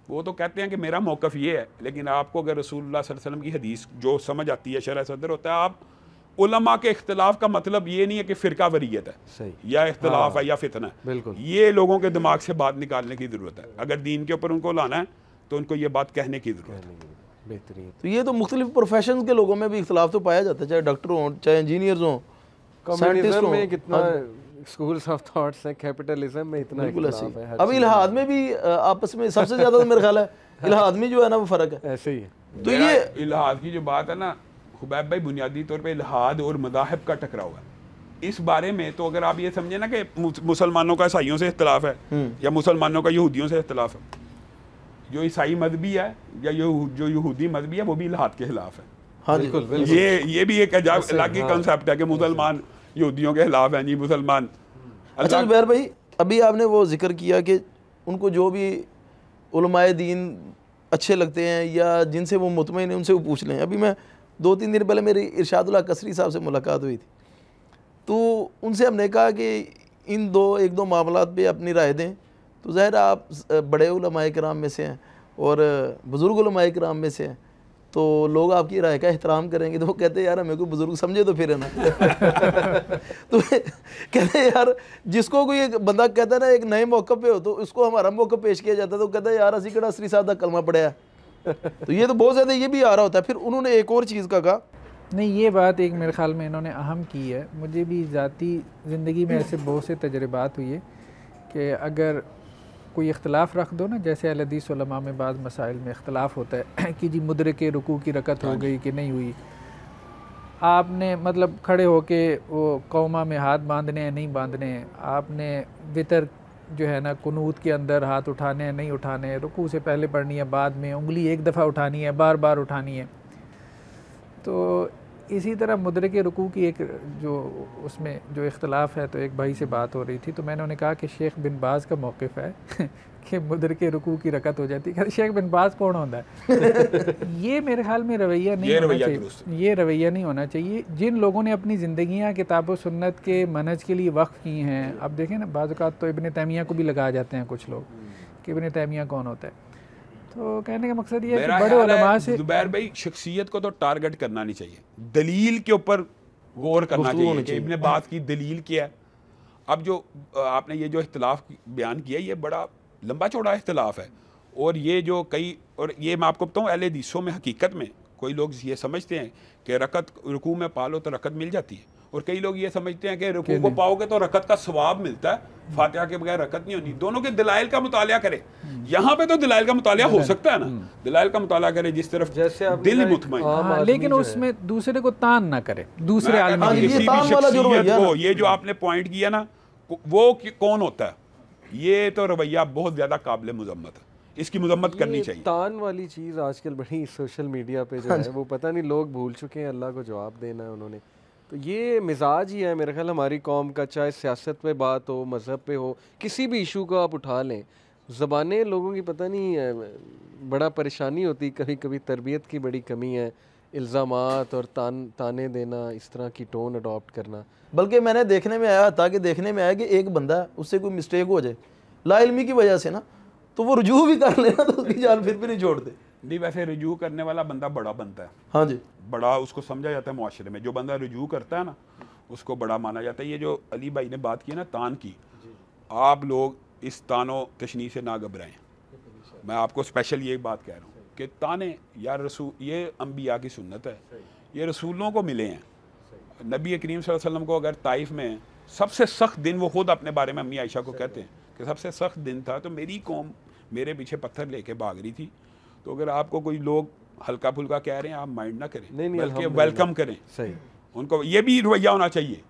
वो तो कहते हैं कि मेरा मौक़िफ़ ये है, लेकिन आपको अगर रसूलुल्लाह सल्लल्लाहु अलैहि वसल्लम की हदीस जो समझ आती है, शरह सदर होता है। आप उलमा के इख्तिलाफ का मतलब ये नहीं है कि फ़िरका वरीयत है या इख्तिलाफ है या फितना है। बिल्कुल, ये लोगों के दिमाग से बात निकालने की ज़रूरत है। अगर दीन के ऊपर उनको लाना है तो उनको ये बात कहने की ज़रूरत है। बेहतरीन। तो ये तो मुख्तलिफ प्रोफेशन के लोगों में भी इख्तलाफ तो पाया जाता है, चाहे डॉक्टर हों, चाहे इंजीनियर्स हों, साइंटिस्ट कम्युनिज्म हों। में कितना स्कूल्स ऑफ थॉट्स हैं, कैपिटलिज्म में इतना बिल्कुल ऐसे इख्तिलाफ है। ही। अब इल्हाद में भी आपस में सबसे ज़्यादा तो मेरा ख्याल है इल्हाद में जो है ना वो फ़र्क है। ऐसे ही है। तो ये इल्हाद की जो बात है ना खुबैब भाई, बुनियादी तौर पे इल्हाद और मज़ाहिब का टकराव है। इस बारे में तो अगर आप ये समझे ना कि मुसलमानों का ईसाइयों से इख्तिलाफ है या मुसलमानों का यहूदियों से इख्तिलाफ है, जो ईसाई मजहबी है या जो यहूदी मजहबी है वो भी इल्हाद के खिलाफ है। हाँ जी, बिल्कुल। ये भी एक अलग ही कंसेप्ट है कि मुसलमान यहूदियों के खिलाफ हैं जी, मुसलमान। अच्छा जुबैर भाई, अभी आपने वो जिक्र किया कि उनको जो भी उलमाए दीन अच्छे लगते हैं या जिनसे वो मुतमईन हैं उनसे वो पूछ लें। अभी मैं 2-3 दिन पहले मेरी इरशादुल्लाह कसरी साहब से मुलाकात हुई थी, तो उनसे हमने कहा कि इन एक दो मामलात पे अपनी राय दें। तो ज़ाहिर आप बड़े उलमाए किराम में से हैं और बुज़ुर्ग उलमाए किराम में से हैं, तो लोग आपकी राय का एहतराम करेंगे। तो वो कहते हैं यार हमें कोई बुज़ुर्ग समझे तो फिर है ना। तो कहते हैं यार जिसको कोई एक बंदा कहता है ना एक नए मौक़े पे हो तो उसको हमारा मौक़ा पेश किया जाता है, तो कहता है यार असी कड़ा असरी साहब दा कलमा पढ़िया। तो ये तो बहुत ज़्यादा ये भी आ रहा होता है। फिर उन्होंने एक और चीज़ का कहा, नहीं ये बात एक मेरे ख़्याल में इन्होंने अहम की है। मुझे भी ज़ाती ज़िंदगी में ऐसे बहुत से तजर्बात हुए कि अगर कोई इख्तलाफ रख दो ना, जैसे अहले हदीस उलमा में बाज़ मसाइल में इख्तलाफ होता है कि जी मुदरिके रुकू की रकत हो गई कि नहीं हुई, आपने मतलब खड़े होके वो कौमा में हाथ बांधने हैं नहीं बांधने हैं, आपने वितर जो है ना कुनूत के अंदर हाथ उठाने हैं नहीं उठाने हैं, रुकू से पहले पढ़नी है बाद में, उंगली एक दफ़ा उठानी है बार बार उठानी है। तो इसी तरह मुदरिके रुकू की एक जो उसमें जो इख्तलाफ है, तो एक भाई से बात हो रही थी तो मैंने उन्हें कहा कि शेख बिन बाज़ का मौक़िफ़ है कि मुदरिके रुकू की रकत हो जाती है। शेख बिन बाज़ कौन होता है? ये मेरे ख्याल में रवैया नहीं होना चाहिए। ये रवैया नहीं होना चाहिए। जिन लोगों ने अपनी ज़िंदगियाँ किताब व सुन्नत के मनहज के लिए वक्फ़ की हैं, अब देखें ना बाज़ औक़ात तो इब्न तैमिया को भी लगा जाते हैं कुछ लोग कि इब्न तैमिया कौन होता है। तो कहने का मकसद ये है कि बड़े उलमा से जुबैर भाई शख्सियत को तो टारगेट करना नहीं चाहिए, दलील के ऊपर गौर करना चाहिए कि इब्न बात की दलील क्या है। अब जो आपने ये जो इख्तिलाफ बयान किया ये बड़ा लंबा चौड़ा इख्तिलाफ है, और ये जो कई और ये मैं आपको बताऊँ अहले हदीसों में हकीकत में कोई लोग ये समझते हैं कि रकत रुकू में पालो तो रकत मिल जाती है, और कई लोग ये समझते हैं कि रुकू को पाओगे तो रकत का सवाब मिलता है, फातिहा के बगैर रकत नहीं होनी। दोनों के दलाइल का मुतालिया करें। यहाँ पे तो दलाइल का मुतालिया हो सकता है ना, दलाइल का मुतालिया करें जिस तरफ जैसे दिल मुतमईन, लेकिन उसमें दूसरे को तान ना करे, दूसरे आलमी किसी भी शख्सियत को ये जो आपने पॉइंट किया ना वो कौन होता है, ये तो रवैया बहुत ज्यादा काबिल मुजम्मत है, इसकी मुजम्मत करनी चाहिए। तान वाली चीज़ आजकल बड़ी सोशल मीडिया पे जो है वो पता नहीं लोग भूल चुके हैं, अल्लाह को जवाब देना है उन्होंने। तो ये मिजाज ही है मेरे ख्याल हमारी कौम का, चाहे सियासत पे बात हो, मज़हब पे हो, किसी भी इशू को आप उठा लें, ज़बानें लोगों की पता नहीं बड़ा परेशानी होती, कभी कभी तरबियत की बड़ी कमी है, इल्ज़ामात और ताने देना, इस तरह की टोन अडॉप्ट करना। बल्कि मैंने देखने में आया था कि देखने में आया कि एक बंदा उससे कोई मिस्टेक हो जाए लाइल्मी की वजह से ना, तो वो रुजू भी कर लेना तो उसकी जान फिर भी नहीं छोड़ते। नहीं वैसे रुजू करने वाला बंदा बड़ा बनता है, हाँ जी, बड़ा उसको समझा जाता है मुआशरे में। जो बंदा रुजू करता है ना उसको बड़ा माना जाता है। ये जो अली भाई ने बात की ना तान की, आप लोग इस तानो तशनी से ना घबराएं। मैं आपको स्पेशल ये बात कह रहा हूँ कि ताने यार रसूल, ये अम्बिया की सुन्नत है, ये रसूलों को मिले हैं। नबी करीम सल्लल्लाहु अलैहि वसल्लम को अगर ताइफ में सबसे सख्त दिन, वो खुद अपने बारे में अम्मी आयशा को कहते हैं कि सबसे सख्त दिन था, तो मेरी कौम मेरे पीछे पत्थर लेके भाग रही थी। तो अगर आपको कोई लोग हल्का फुल्का कह रहे हैं आप माइंड ना करें, बल्कि वेलकम करें। सही, उनको ये भी रवैया होना चाहिए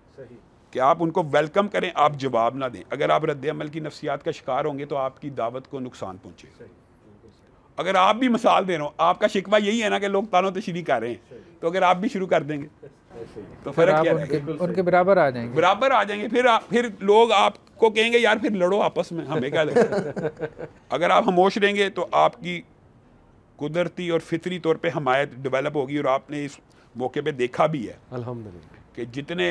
कि आप उनको वेलकम करें, आप जवाब ना दें। अगर आप रद्द अमल की नफ्सियात का शिकार होंगे तो आपकी दावत को नुकसान पहुँचे। अगर आप भी मिसाल दे रहे हो, आपका शिकवा यही है ना कि लोग तानो तशरी कर रहे हैं, तो अगर आप भी शुरू कर देंगे तो फर्क क्या है, उनके बराबर आ जाएंगे, बराबर आ जाएंगे। फिर लोग आपको कहेंगे यार फिर लड़ो आपस में, हमें क्या लगता है। अगर आप खामोश रहेंगे तो आपकी कुदरती और फितरी तौर पे हमायत डेवलप होगी। और आपने इस मौके पे देखा भी है अल्हम्दुलिल्लाह कि जितने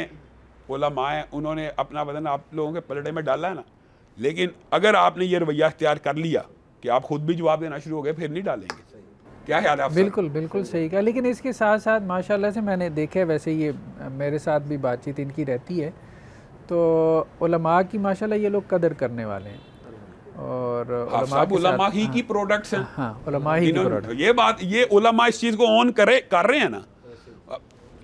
उलमा हैं उन्होंने अपना वजन आप लोगों के पलड़े में डाला है ना, लेकिन अगर आपने ये रवैया इख्तियार कर लिया कि आप खुद भी जवाब देना शुरू हो गए, फिर नहीं डालेंगे। क्या ख्याल है आपका? बिल्कुल बिल्कुल सही कहा। लेकिन इसके साथ साथ माशाल्लाह से मैंने देखा है, वैसे ये मेरे साथ भी बातचीत इनकी रहती है, तो उलमा की माशाल्लाह ये लोग कदर करने वाले हैं। और उलमा ही की प्रोडक्ट्स हैं। हाँ, उलमा ही की प्रोडक्ट। ये बात, ये उलमा इस चीज़ को ऑन कर रहे हैं ना,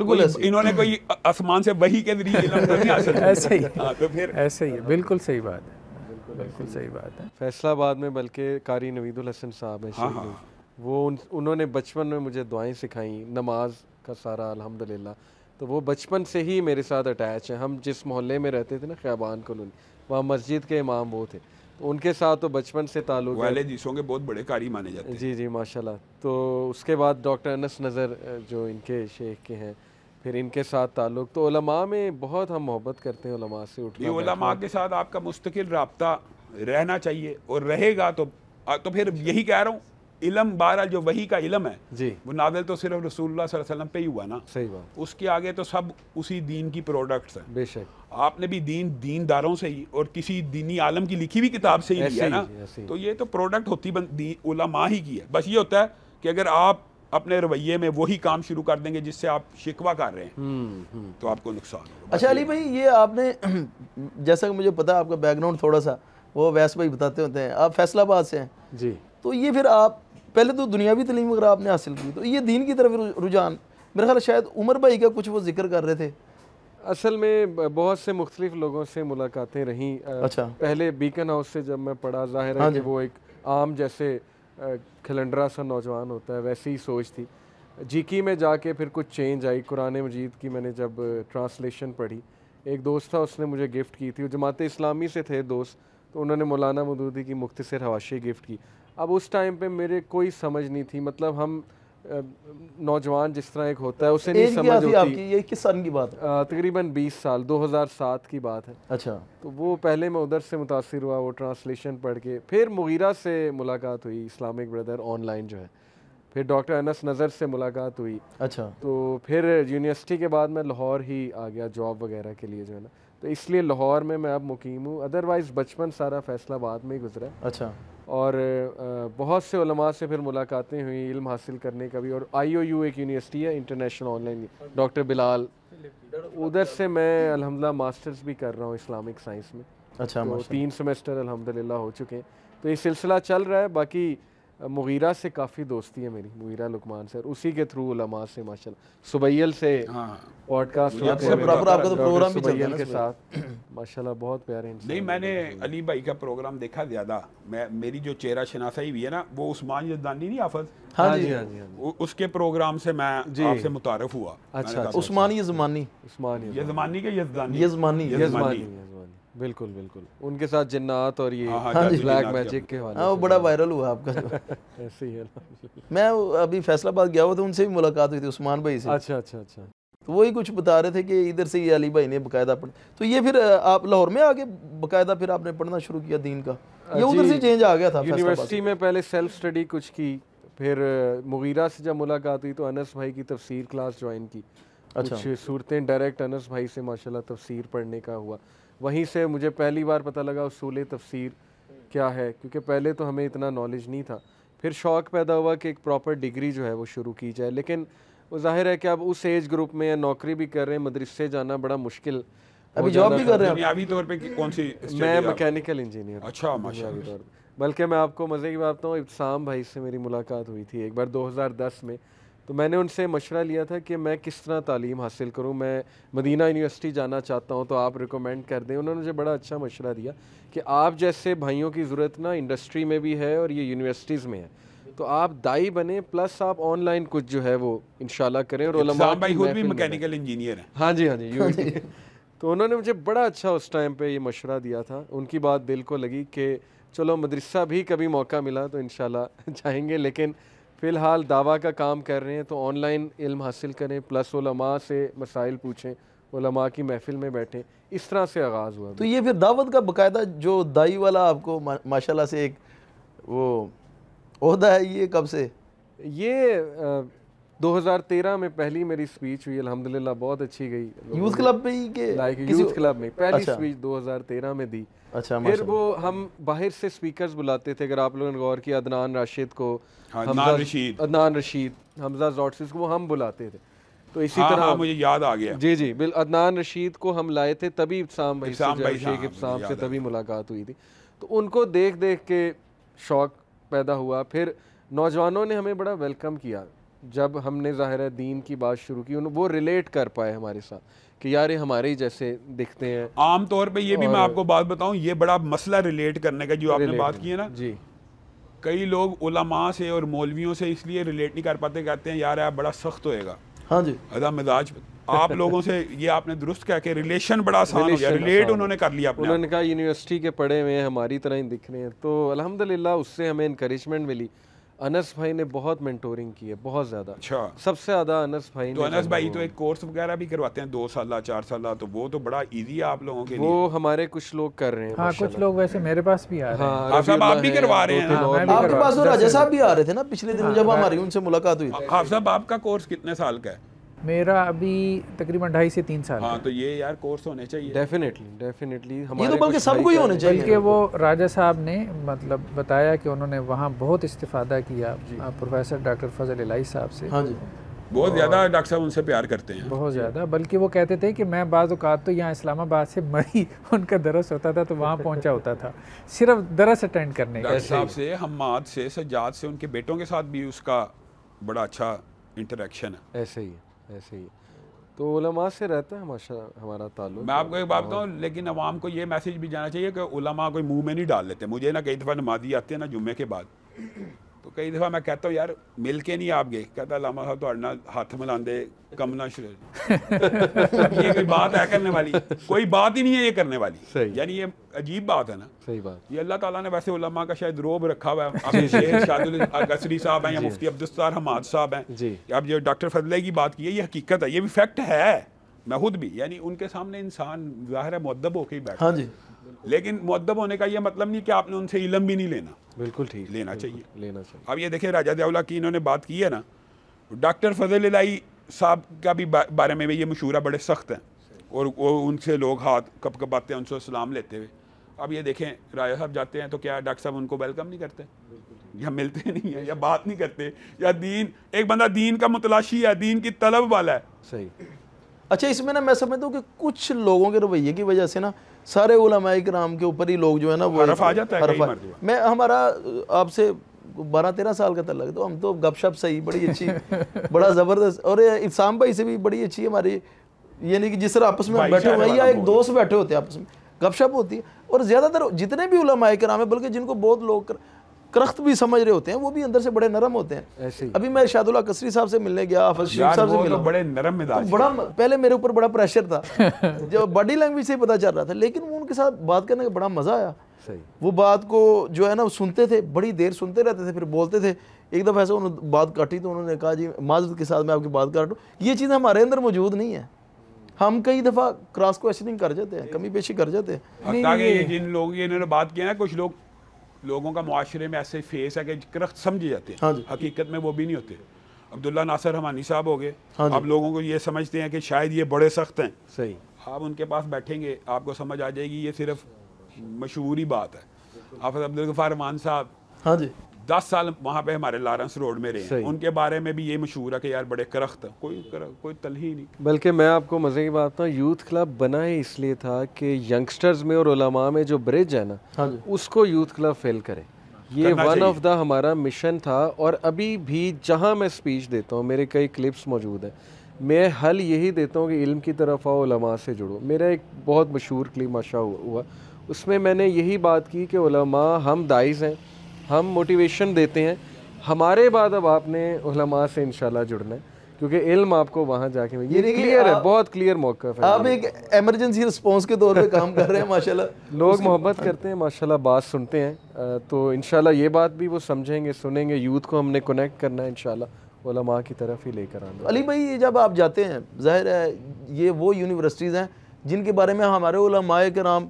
इन्होंने कोई आसमान से वही के जरिए इल्म नहीं हासिल किया। ऐसे ही हाँ, तो फिर ऐसे ही है, बिल्कुल सही बात है, बिल्कुल सही बात है। फैसलाबाद में बल्कि कारी नवीदुल हसन साहब हैं, हाँ, हाँ। वो उन्होंने बचपन में मुझे दुआएं सिखाई, नमाज का सारा अल्हम्दुलिल्लाह। तो वो बचपन से ही मेरे साथ अटैच हैं। हम जिस मोहल्ले में रहते थे ना, ख़याबान कॉलोनी, वहाँ मस्जिद के इमाम वो थे, तो उनके साथ तो बचपन से ताल्लुक़ है। वाले जीसों के बहुत बड़े कारी माने जाते हैं। जी जी माशाल्लाह। तो उसके बाद डॉक्टर अनस नज़र जो इनके शेख के हैं, फिर इनके साथ ताल्लुक़, तो उलमा में बहुत हम मोहब्बत करते हैं, उलमा से उठना। ये उलमा के साथ आपका मुस्तकिल रब्ता रहना चाहिए और रहेगा। तो फिर यही कह रहा हूँ, इल्म बहरहाल जो वही का इल्म है जी, वो नाज़िल तो सिर्फ रसूलुल्लाह सल्लल्लाहु अलैहि वसल्लम पे ही हुआ ना। सही बात, उसके आगे तो सब उसी दीन की प्रोडक्ट्स हैं। बेशक आपने भी दीनदारों से ही और किसी दीनी आलम की लिखी हुई किताब से ही लिया है ना, ऐसे ही। तो ये तो प्रोडक्ट होती उलमा ही की है। बस ये होता है कि अगर आप अपने रवैये में वही काम शुरू कर देंगे जिससे आप शिकवा कर रहे हैं, तो आपको नुकसान होगा। अच्छा अली भाई, ये आपने जैसा कि मुझे पता है आपका बैकग्राउंड थोड़ा सा वो वैसे भाई बताते होते हैं, आप फैसलाबाद से हैं जी। तो ये फिर आप पहले तो दुनियावी तलीम वगैरह आपने हासिल की, तो ये दीन की तरफ रुझान, मेरा ख्याल शायद उमर भाई का कुछ वो जिक्र कर रहे थे। असल में बहुत से मुख्तलिफ लोगों से मुलाकातें रहीं। अच्छा। पहले बीकन हाउस से जब मैं पढ़ा, ज़ाहिर है कि वो एक आम जैसे खलंडरा सा नौजवान होता है, वैसी ही सोच थी। जीकी में जाके फिर कुछ चेंज आई। कुरान मजीद की मैंने जब ट्रांसलेशन पढ़ी, एक दोस्त था उसने मुझे गिफ्ट की थी, वो जमात इस्लामी से थे दोस्त, तो उन्होंने मौलाना मदूदी की मुख्तसर हवाशी गिफ्ट की। अब उस टाइम पे मेरे कोई समझ नहीं थी, मतलब हम नौजवान जिस तरह एक होता है उसे नहीं समझ होती। आपकी ये किस साल की बात है? तकरीबन 20 साल, 2007 की बात है। अच्छा। तो वो पहले मैं उधर से मुतासिर हुआ, वो ट्रांसलेशन पढ़ के। फिर मुगीरा से मुलाकात हुई, इस्लामिक ब्रदर ऑनलाइन जो है। फिर डॉक्टर अनस नज़र से मुलाकात हुई। अच्छा। तो फिर यूनिवर्सिटी के बाद मैं लाहौर ही आ गया जॉब वगैरह के लिए जो है ना, तो इसलिए लाहौर में मैं अब मुकीम हूँ। अदरवाइज़ बचपन सारा फैसलाबाद में ही गुजरा। अच्छा। और बहुत से उलमा से फिर मुलाकातें हुई, इल्म हासिल करने का भी। और IOU एक यूनिवर्सिटी है इंटरनेशनल ऑनलाइन, डॉक्टर बिलाल, उधर से मैं अल्हम्दुलिल्लाह मास्टर्स भी कर रहा हूँ इस्लामिक साइंस में। अच्छा। तो 3 सेमेस्टर अल्हम्दुलिल्लाह हो चुके हैं, तो ये सिलसिला चल रहा है। बाकी मुगीरा से काफ़ी दोस्ती है मेरी, मुगीरा लुकमान से, और उसी के थ्रू उलमा से माशाल्लाह। सुबैल से पॉडकास्ट होते हैं आपका तो प्रोग्राम भी चल रहा है के साथ, माशाल्लाह बहुत प्यारे इंसान। नहीं, मैंने अली भाई का प्रोग्राम देखा ज़्यादा। मेरी जो चेहरा शनासाई हुई है ना, वो उस्मान यज़दानी नहीं आफत, हाँ जी, हाँ जी, उसके प्रोग्राम से मैं आपसे मुतारफ हुआ। अच्छा। उस्मानी यज़मानी, यज़मानी के यज़दानी, यज़मानी, बिल्कुल बिल्कुल। उनके साथ जिन्नात और ये ब्लैक मैजिक के वाले, हाँ वो बड़ा वायरल हुआ आपका जो। ऐसे ही है। मैं अभी फैसलाबाद गया हुआ था, उनसे भी मुलाकात हुई थी, उस्मान भाई से। अच्छा अच्छा अच्छा। तो वही कुछ बता रहे थे कि इधर से ये अली भाई ने बकायदा पढ़, तो ये फिर आप लाहौर में आके बकायदा फिर आपने पढ़ना शुरू किया दीन का, ये उधर से चेंज आ गया था? यूनिवर्सिटी में पहले सेल्फ स्टडी कुछ की, फिर मुगीरा से जब मुलाकात हुई तो अनस भाई की तफसीर क्लास ज्वाइन की। अच्छा। कुछ सूरतें डायरेक्ट अनस भाई से माशाल्लाह तफसीर पढ़ने का हुआ। वहीं से मुझे पहली बार पता लगा उसूल तफसीर क्या है, क्योंकि पहले तो हमें इतना नॉलेज नहीं था। फिर शौक़ पैदा हुआ कि एक प्रॉपर डिग्री जो है वो शुरू की जाए, लेकिन वो जाहिर है कि अब उस एज ग्रुप में नौकरी भी कर रहे हैं, मदरसे जाना बड़ा मुश्किल। अभी जॉब भी कर रहे हैं? दुनियावी तौर पे कौन सी? मैं मैकेनिकल इंजीनियर। अच्छा, माशाल्लाह। बल्कि मैं आपको मज़े की बात बताऊँ, इब्तिसाम भाई से मेरी मुलाकात हुई थी एक बार 2010 में। तो मैंने उनसे मशवरा लिया था कि मैं किस तरह तालीम हासिल करूं, मैं मदीना यूनिवर्सिटी जाना चाहता हूं, तो आप रिकमेंड कर दें। उन्होंने मुझे बड़ा अच्छा मशवरा दिया कि आप जैसे भाइयों की ज़रूरत ना इंडस्ट्री में भी है और ये यूनिवर्सिटीज़ में है, तो आप दाई बने, प्लस आप ऑनलाइन कुछ जो है वो इंशाल्लाह करें। और उलमा भाई खुद भी मैकेनिकल इंजीनियर हैं। हाँ जी, हाँ जी। तो उन्होंने मुझे बड़ा अच्छा उस टाइम पे ये मशवरा दिया था। उनकी बात दिल को लगी कि चलो मदरसा भी कभी मौका मिला तो इंशाल्लाह जाएंगे, लेकिन फ़िलहाल दावा का काम कर रहे हैं, तो ऑनलाइन इल्म हासिल करें, प्लस उलमा से मसाइल पूछें, उलमा की महफिल में बैठें। इस तरह से आगाज़ हुआ। तो ये फिर दावत का बाकायदा जो दाई वाला आपको माशाल्लाह से एक वो ओहदा है, ये कब से? ये 2013 में पहली मेरी स्पीच हुई, अल्हम्दुलिल्लाह बहुत अच्छी गई। यूथ क्लब में ही के लाइक यूथ क्लब में पहली अच्छा। स्पीच 2013 में दी। अच्छा फिर वो हम बाहर से स्पीकर्स बुलाते थे, अगर आप लोगों ने गौर किया, अदनान राशिद को, अदनान रशीद, हमजा जॉर्डसिस को वो हम बुलाते थे। तो इसी तरह हाँ, मुझे याद आ गया। जी जी बिल अदनान रशीद को हम लाए थे, तभी इब्साम भाई इब्साम से, भाई, शेख हाँ, इब्साम मुझे से याद तभी मुलाकात हुई थी। तो उनको देख देख के शौक पैदा हुआ। फिर नौजवानों ने हमें बड़ा वेलकम किया जब हमने ज़ाहिर है दीन की बात शुरू की। वो रिलेट कर पाए हमारे साथ कि यार ये हमारे ही जैसे दिखते हैं। आम तौर पे ये भी मैं आपको बात बताऊं, ये बड़ा मसला रिलेट करने का जो आपने बात की है ना जी, कई लोग उलमा से और मौलवियों से इसलिए रिलेट नहीं कर पाते, कहते हैं यार आप बड़ा सख्त होएगा, हाँ जी, अदा मिजाज। आप लोगों से ये आपने दुरुस्त कह के रिलेशन बड़ा आसान हो गया, रिलेट उन्होंने कर लिया अपने। उन्होंने कहा यूनिवर्सिटी के पढ़े हुए हैं, हमारी तरह ही दिख रहे हैं। तो अल्हम्दुलिल्लाह उससे हमें इंकरेजमेंट मिली। अनस भाई ने बहुत मेंटोरिंग की है, बहुत ज़्यादा, अच्छा, सबसे ज़्यादा अनस भाई तो ने। अनस भाई तो एक कोर्स वगैरह भी करवाते हैं 2 साल 4 साल, तो वो तो बड़ा इजी है आप लोगों के लिए। वो हमारे कुछ लोग कर रहे हैं। हाँ, कुछ लोग वैसे मेरे पास भी आ रहे हैं। हाँ, आप साहब आप भी करवा रहे हैं ना? हाँ, मैं भी आपके करवा- पास तो राजा साहब भी आ रहे थे ना पिछले दिन जब हमारी उनसे मुलाकात हुई। आप साहब आपका कोर्स कितने साल का है? मेरा अभी तकरीबन 2.5 से 3 साल हाँ, तो ये यार कोर्स होने चाहिए। डेफिनेटली ये तो बल्कि सबको ही होने चाहिए। बल्कि वो राजा साहब ने मतलब बताया कि उन्होंने वहाँ बहुत इस्तिफादा किया प्रोफेसर डॉक्टर फजल इलाही साहब से। हाँ जी, बहुत ज़्यादा डॉक्टर साहब उनसे प्यार करते हैं। बहुत ज़्यादा, बल्कि वो कहते थे कि मैं बाज़ औक़ात तो यहाँ इस्लामाबाद से मरी उनका दरस होता था तो वहाँ पहुँचा होता था सिर्फ दरस अटेंड करने का। डॉक्टर साहब से, हम्माद से, सज्जाद से, उनके बेटों के साथ भी उसका बड़ा अच्छा इंटरेक्शन है। ऐसे ही ऐसे ही तो उलमा से रहता है हमारा ताल्लुक। मैं आपको एक बात बताऊँ, लेकिन अवाम को ये मैसेज भी जाना चाहिए कि उलमा कोई मुंह में नहीं डाल लेते। मुझे ना कई दफ़ा नमाजी आते हैं ना जुम्मे के बाद, तो कई दफ़ा मैं कहता हूँ यार मिल के नहीं आप गए, कहता लामा साहब तो ना हाथ मिलाते कम ना शुरू। ये कोई बात है करने वाली? कोई बात ही नहीं है ये करने वाली। सही। यानी ये अजीब बात है ना। सही बात। ये अल्लाह ताला ने वैसे उलमा का शायद रोब रखा हुआ है। अब शेख शादुल गसरी साहब हैं या मुफ्ती अब्दुस्तार हमाद साहब हैं, जी। अब जो डॉक्टर फजले की बात की है, ये हकीकत है, ये भी फैक्ट है। मैं खुद भी, यानी उनके सामने इंसान ज़ाहिर है मुअद्दब होकर ही बैठा। हाँ जी, लेकिन मुअद्दब होने का ये मतलब नहीं कि आपने उनसे इल्म भी नहीं लेना। बिल्कुल ठीक, लेना चाहिए, लेना चाहिए। अब ये देखिए राजा दौला की इन्होंने बात की है ना, डॉक्टर फजल इलाही साहब का भी बारे में भी ये मशहूर है, बड़े सख्त हैं और वो उनसे लोग हाथ कपकपाते हैं, उनसे सलाम लेते हुए। अब ये देखें राजा साहब जाते हैं तो क्या डॉक्टर साहब उनको वेलकम नहीं करते, या मिलते नहीं है, या बात नहीं करते, या दीन, एक बंदा दीन का मुतलाशी है, दीन की तलब वाला है। सही। अच्छा, इसमें ना मैं समझता हूँ कि कुछ लोगों के रवैये की वजह से ना सारे उलमाए किराम के ऊपर ही लोग जो है ना वो हरफ आ जाता है कई मर्तबा। मैं हमारा आपसे 12-13 साल का तल्लक, तो हम तो गपशप सही बड़ी अच्छी बड़ा ज़बरदस्त, और इब्साम भाई से भी बड़ी अच्छी हमारी, यानी कि जिस तरह आपस में हम बैठे हुए हैं या एक दोस्त बैठे होते हैं आपस में गपशप होती है। और ज़्यादातर जितने भी उलमाए किराम है, बल्कि जिनको बहुत लोग करख्त भी समझ रहे होते हैं, वो भी अंदर से बड़े नरम होते हैं। ऐसे ही। अभी मैं इरशादुल्लाह कसरी साहब से मिलने गया, हाफिज शरीफ साहब से मिला, तो बड़े नरम मिजाज, तो बड़ा पहले मेरे ऊपर बड़ा प्रेशर था जो बॉडी लैंग्वेज से ही पता चल रहा था, लेकिन वो उनके साथ बात करने का बड़ा मज़ा आया। सही। वो बात को जो है ना सुनते थे, बड़ी देर सुनते रहते थे, फिर बोलते थे। एक दफ़ा ऐसा उन्होंने बात काटी तो उन्होंने कहा जी माजरत के साथ मैं आपकी बात काटूँ, ये चीज़ हमारे अंदर मौजूद नहीं है। हम कई दफ़ा क्रॉस क्वेश्चनिंग कर जाते हैं, कमी पेशी कर जाते हैं। ताकि जिन लोग इन्होंने बात किया ना, कुछ लोगों का मुआशरे में ऐसे फेस है कि करख्त समझे जाते हैं, हाँ जी। हकीकत में वो भी नहीं होते। अब्दुल्ला नासिर हमानी साहब हो गए, हाँ जी। अब लोगों को ये समझते हैं कि शायद ये बड़े सख्त हैं। सही। आप उनके पास बैठेंगे आपको समझ आ जाएगी ये सिर्फ मशहूर ही बात है। हाफिज अब्दुल गफ्फार रहमान साहब हाँ जी, 10 साल वहाँ पे हमारे लारेंस रोड में रहे हैं, सही। उनके बारे में भी ये मशहूर है कि यार बड़े करख्त हैं, कोई तलही नहीं। बल्कि मैं आपको मज़े की बात बताऊँ, यूथ क्लब बना ही इसलिए था कि यंगस्टर्स में और उलमा में जो ब्रिज है ना, हाँ जी, उसको यूथ क्लब फिल करे। ये वन ऑफ द हमारा मिशन था। और अभी भी जहाँ मैं स्पीच देता हूँ, मेरे कई क्लिप्स मौजूद हैं, मैं हल यही देता हूँ कि इल्म की तरफ आओ, उलमा से जुड़ो। मेरा एक बहुत मशहूर क्लिप माशा हुआ, उसमें मैंने यही बात की कि उलमा हम दाइज़ हैं, हम मोटिवेशन देते हैं, हमारे बाद अब आपने उलमा से इंशाल्लाह जुड़ना है, क्योंकि इल्म आपको वहाँ जाके ये क्लियर है, बहुत क्लियर मौक़िफ़ है। आप एक इमरजेंसी रिस्पांस के तौर पे काम कर रहे हैं माशाल्लाह। लोग मोहब्बत करते हैं माशाल्लाह, बात सुनते हैं, तो इंशाल्लाह ये बात भी वो समझेंगे, सुनेंगे। यूथ को हमने कनेक्ट करना है इंशाल्लाह, उलमा की तरफ ही लेकर आना। अली भाई, जब आप जाते हैं, जाहिर है ये वो यूनिवर्सिटीज़ हैं जिनके बारे में हमारे उलमाए किराम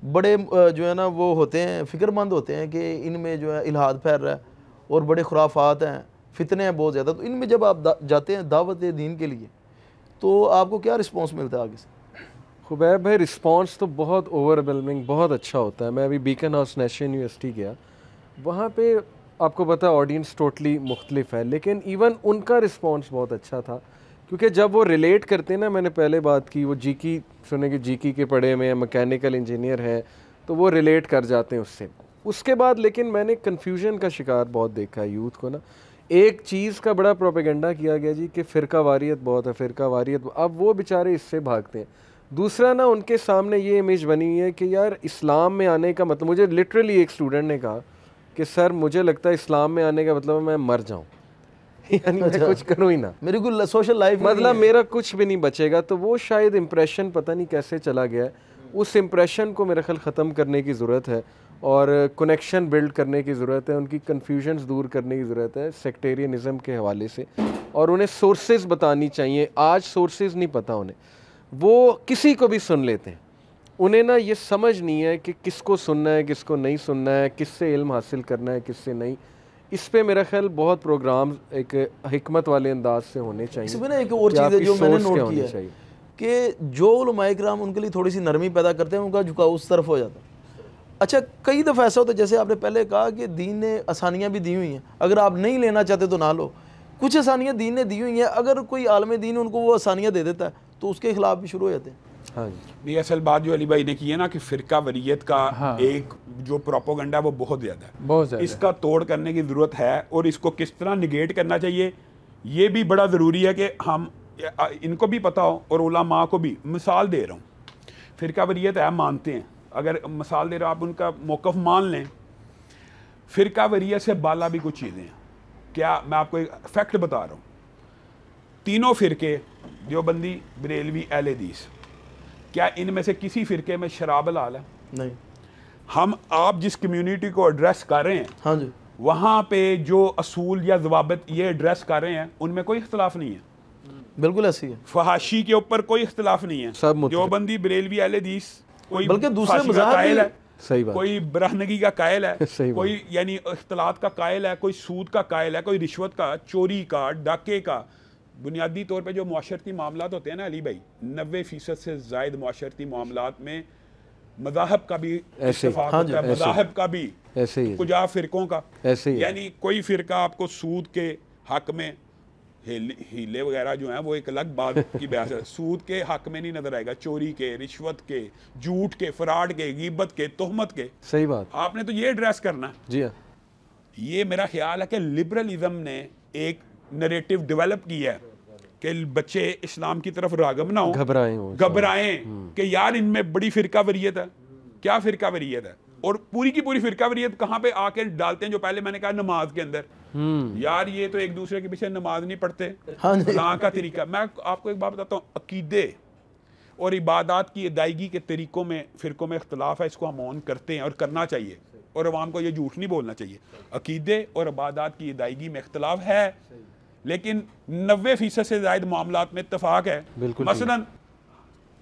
बड़े जो है ना वो होते हैं, फ़िक्रमंद होते हैं कि इनमें जो है इल्हाद फैल रहा है और बड़े खुराफात हैं, फितने हैं बहुत ज़्यादा, तो इनमें जब आप जाते हैं दावत दीन के लिए तो आपको क्या रिस्पॉन्स मिलता है आगे से? खुबैब भाई रिस्पॉन्स तो बहुत ओवरवेलमिंग, बहुत अच्छा होता है। मैं अभी बीकन हाउस नेशनल यूनिवर्सिटी गया, वहाँ पे आपको पता है ऑडियंस टोटली मुख्तलिफ है, लेकिन इवन उनका रिस्पॉन्स बहुत अच्छा था, क्योंकि जब वो रिलेट करते हैं ना, मैंने पहले बात की, वो जीकी सुने कि जीकी के पढ़े में मैकेनिकल इंजीनियर हैं, तो वो रिलेट कर जाते हैं उससे। उसके बाद लेकिन मैंने कन्फ्यूजन का शिकार बहुत देखा है यूथ को ना। एक चीज़ का बड़ा प्रोपेगेंडा किया गया जी कि फ़िरका वारियत बहुत है, फ़िरका वारियत, अब वो बेचारे इससे भागते हैं। दूसरा ना, उनके सामने ये इमेज बनी हुई है कि यार इस्लाम में आने का मतलब, मुझे लिटरली एक स्टूडेंट ने कहा कि सर मुझे लगता है इस्लाम में आने का मतलब मैं मर जाऊँ यानी मैं कुछ करूँ ही ना, मेरी कोई सोशल लाइफ मतलब मेरा कुछ भी नहीं बचेगा। तो वो शायद इम्प्रेशन पता नहीं कैसे चला गया है, उस इम्प्रेशन को मेरे ख्याल ख़त्म करने की ज़रूरत है और कनेक्शन बिल्ड करने की ज़रूरत है, उनकी कन्फ्यूजन्स दूर करने की ज़रूरत है सेक्टेरियनिज़म के हवाले से, और उन्हें सोर्सेज बतानी चाहिए। आज सोर्सेज नहीं पता उन्हें, वो किसी को भी सुन लेते हैं, उन्हें ना ये समझ नहीं है कि किसको सुनना है, किसको नहीं सुनना है, किससे इल्म हासिल करना है, किससे नहीं। इस पे मेरा ख्याल बहुत प्रोग्राम एक हिकमत वाले अंदाज से होने चाहिए। इसमें ना एक और चीज़ है जो मैंने नोट किया है कि जो उलमाए किराम उनके लिए थोड़ी सी नरमी पैदा करते हैं, उनका झुकाव उस तरफ हो जाता है। अच्छा, कई दफ़ा ऐसा होता है, जैसे आपने पहले कहा कि दीन ने आसानियाँ भी दी हुई हैं, अगर आप नहीं लेना चाहते तो ना लो। कुछ आसानियाँ दीन ने दी हुई हैं, अगर कोई आलम दीन उनको वो आसानियाँ दे देता है तो उसके खिलाफ भी शुरू हो जाते हैं। हाँ जी, ये असल बात जो अली भाई ने की है ना कि फ़िरका वरीयत का एक जो प्रोपोगंडा है वो बहुत ज़्यादा है, बहुत ज़्यादा। इसका तोड़ करने की ज़रूरत है और इसको किस तरह निगेट करना चाहिए ये भी बड़ा ज़रूरी है कि हम इनको भी पता हो और उलमा को भी। मिसाल दे रहा हूँ, फ़िरका वरीयत है, मानते हैं, अगर मिसाल दे रहा आप उनका मौक़िफ़ मान लें, फ़िरका वरीयत से बाला भी कुछ चीज़ें हैं। क्या मैं आपको एक फैक्ट बता रहा हूँ, तीनों फ़िरके देवबंदी, बरेलवी, अहले हदीस, क्या इनमें से किसी फ़िरके में शराब हलाल है? नहीं। हम आप जिस कम्युनिटी को एड्रेस कर रहे हैं, हाँ जी, वहाँ पे जो असूल या ज़वाबित ये एड्रेस कर रहे हैं उनमें कोई इख्तलाफ नहीं है, बिल्कुल ऐसी है। फहाशी के ऊपर कोई इख्तलाफ नहीं है, सब देवबंदी, बरेलवी, अहले हदीस, कोई बल्कि दूसरे फाशी का मज़ाहब कायल है, सही बात, कोई बराहनगी का कायल है, सही कोई यानी इख्तलात का कायल है, कोई सूद का कायल है, कोई रिश्वत का, चोरी का, डाके का। बुनियादी तौर पे जो मुआशरती मामलात होते हैं ना अली भाई, 90% से ज़ायद मुआशरती मामलात में मज़ाहब का भी इत्तेफाक होता है, मज़ाहब का भी, ऐसे ही कुछ फ़िरकों का ऐसे ही, यानी कोई फ़िरका आपको सूद के हक में, हीले वगैरह जो हैं वो एक अलग बात की बहस है, सूद के हक में नहीं नजर आएगा, चोरी के, रिश्वत के, झूठ के, फराड के, गीबत के, तोहमत के। सही बात, आपने तो ये एड्रेस करना है। जी हाँ, ये मेरा ख्याल है कि लिबरलिज्म ने एक नरेटिव डेवलप किया है कि बच्चे इस्लाम की तरफ राग़िब ना हो, घबराएं कि यार इनमें बड़ी फ़िरका वरीयत है। क्या फ़िरका वरीयत है? और पूरी की पूरी फ़िरका वरीयत कहाँ पे आके डालते हैं, जो पहले मैंने कहा नमाज के अंदर। यार ये तो एक दूसरे के पीछे नमाज नहीं पढ़ते, अल्लाह का तरीका। मैं आपको एक बात बताता हूँ, अकीदे और इबादत की अदायगी के तरीक़ों में फ़िरकों में इख्तलाफ है, इसको हम ऑन करते हैं और करना चाहिए, और अवाम को ये झूठ नहीं बोलना चाहिए। अकीदे और इबादत की अदायगी में इख्तलाफ है, लेकिन 90% से ज़ायद मामलात में इत्तफाक है। मसलन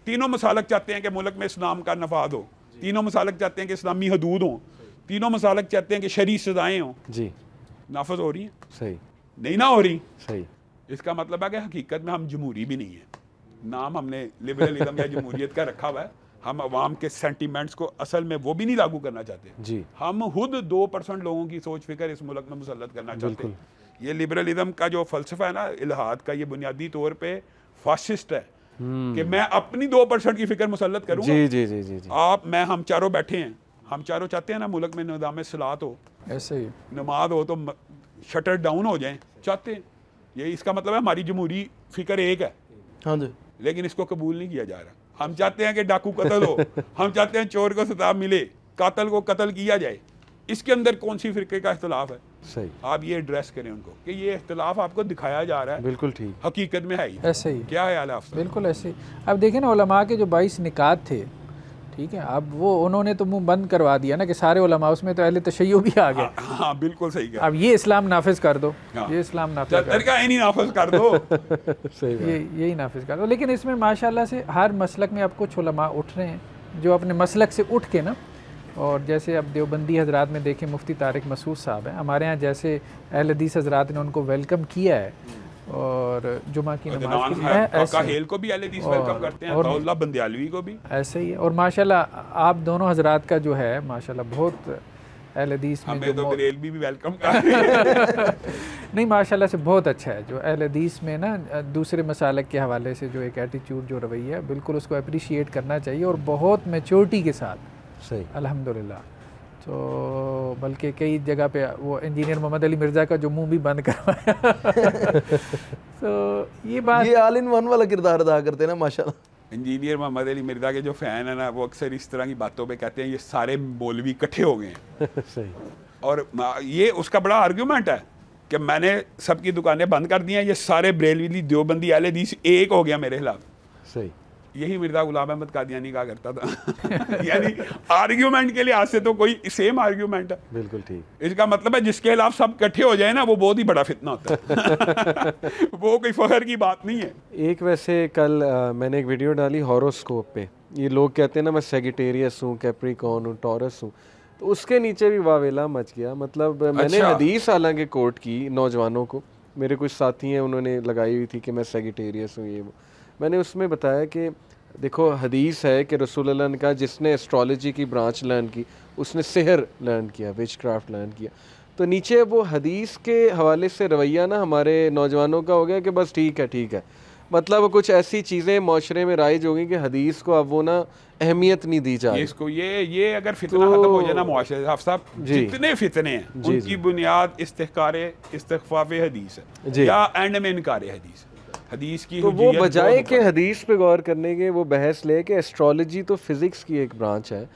तीनों मसालक चाहते हैं कि मुल्क में इस्लाम का नफाज हो, तीनों मसालक चाहते हैं कि इस्लामी हदूद हों, तीनों मसालक चाहते हैं कि शरई सज़ाएँ हों। जी, नाफज हो रही हैं? सही नहीं ना हो रही। सही, इसका मतलब है कि हकीकत में हम जमहूरी भी नहीं है, नाम हमने लिबरलिज्म या जमहूरियत का रखा हुआ है। हम अवाम के सेंटिमेंट्स को असल में वो भी नहीं लागू करना चाहते जी, हम खुद 2% लोगों की सोच फिक्र इस मुल्क में मुसल्लत करना चाहते हैं। ये लिबरलिज्म का जो फ़लसफ़ा है ना इल्हाद का, ये बुनियादी तौर पे फासिस्ट है कि मैं अपनी 2% की फिक्र मुसल्लत करूँगा। जी जी जी जी जी, हम चारों बैठे हैं, हम चारों चाहते हैं ना मुल्क में निज़ाम सलात हो, ऐसे ही नमाज हो तो शटर डाउन हो जाए, चाहते हैं। ये इसका मतलब है हमारी जमहूरी फिक्र एक है। हाँ जी, लेकिन इसको कबूल नहीं किया जा रहा। हम चाहते हैं कि डाकू कत्ल हो, हम चाहते हैं चोर को सजा मिले, कातल को कत्ल किया जाए। इसके अंदर कौन सी फिरके का इख्तलाफ है? सही, आप ये एड्रेस करें उनको कि ये इख्तलाफ आपको दिखाया जा रहा है, बिल्कुल ठीक, हकीकत में है ही ऐसे ही, क्या ख्याल है आपका? बिल्कुल ऐसे ही। अब देखें ना, उलमा के जो 22 निकात थे, ठीक है, अब वो उन्होंने तो मुंह बंद करवा दिया ना कि सारे उलमा, उसमें तो अहले तशय्युअ भी आ गए। हाँ बिल्कुल सही कहा। अब ये इस्लाम नाफिज कर दो, ये इस्लाम नाफिज कर तरीका ही नहीं नाफिज कर दो। सही बात, यही नाफिज कर दो। लेकिन इसमें माशाल्लाह से हर मसलक में अब कुछ उलमा उठ रहे हैं जो अपने मसलक से उठ के ना और जैसे अब देवबंदी हजरात में देखें, मुफ्ती तारिक मसूद साहब हैं, हमारे यहाँ जैसे अहल हदीस हजरात ने उनको वेलकम किया है और जुमा की नमाज की है, ऐसे हेल को भी अहल हदीस वेलकम करते हैं, अब्दुल्ला बंदियालवी को भी ऐसे ही है। और माशाल्लाह आप दोनों हजरात का जो है माशाल्लाह बहुत अहल हदीस में हमें तो बरेलवी भी वेलकम कर नहीं माशाल्लाह से बहुत अच्छा है। जो अहल हदीस में ना दूसरे मसालक के हवाले से जो एक एटीट्यूड जो रवैया है, बिल्कुल उसको अप्रिशिएट करना चाहिए और बहुत मैच्योरिटी के साथ। सही अल्हम्दुलिल्लाह। तो बल्कि कई जगह पे वो इंजीनियर मोहम्मद अली मिर्ज़ा का जो मुंह भी बंद करवाया तो ये ऑल इन वन वाला किरदार अदा करते हैं ना माशाल्लाह। इंजीनियर मोहम्मद अली मिर्जा के जो फ़ैन है ना, वो अक्सर इस तरह की बातों पे कहते हैं ये सारे मौलवी इकट्ठे हो गए हैं सही। और ये उसका बड़ा आर्ग्यूमेंट है कि मैंने सबकी दुकानें बंद कर दी हैं, ये सारे बरेलवी देवबंदी अहले हदीस एक हो गया मेरे खिलाफ। सही। यही मिर्जा गुलाम अहमद कादियानी कहा करता था यानी आर्ग्यूमेंट के लिहाज से तो कोई सेम आर्ग्यूमेंट है। बिल्कुल ठीक। इसका मतलब है जिसके खिलाफ सब इकट्ठे हो जाए ना, वो बहुत ही बड़ा फितना होता है वो कोई फखर की बात नहीं है। एक वैसे कल मैंने एक वीडियो डाली हॉरोस्कोप पे, ये लोग कहते हैं ना मैं सेगिटेरियस हूँ, कैप्रिकॉर्न हूँ, टॉरस हूँ, तो उसके नीचे भी वावेला मच गया। मतलब मैंने हदीस हालांकि कोट की नौजवानों को, मेरे कुछ साथी हैं उन्होंने लगाई हुई थी कि मैं सेगिटेरियस हूँ ये वो। मैंने उसमें बताया कि देखो हदीस है कि रसूल अल्लाह ने कहा जिसने एस्ट्रोलॉजी की ब्रांच लर्न की उसने सिहर लर्न किया, विचक्राफ्ट लर्न किया। तो नीचे वो हदीस के हवाले से रवैया ना हमारे नौजवानों का हो गया कि बस ठीक है, मतलब कुछ ऐसी चीज़ें माशरे में राइज हो गई कि हदीस को अब वो ना अहमियत नहीं दी जा रही। इसको ये अगर फितना खत्म हो जाए ना माशरे साहब, जितने फितने हैं उनकी बुनियाद इस्तिग़फ़ाफ़ हदीस है या एंड में इनकार हदीस। हदीस की तो वो बजाय के हदीस पे गौर करने के वो बहस ले कि एस्ट्रोलॉजी तो फिज़िक्स की एक ब्रांच है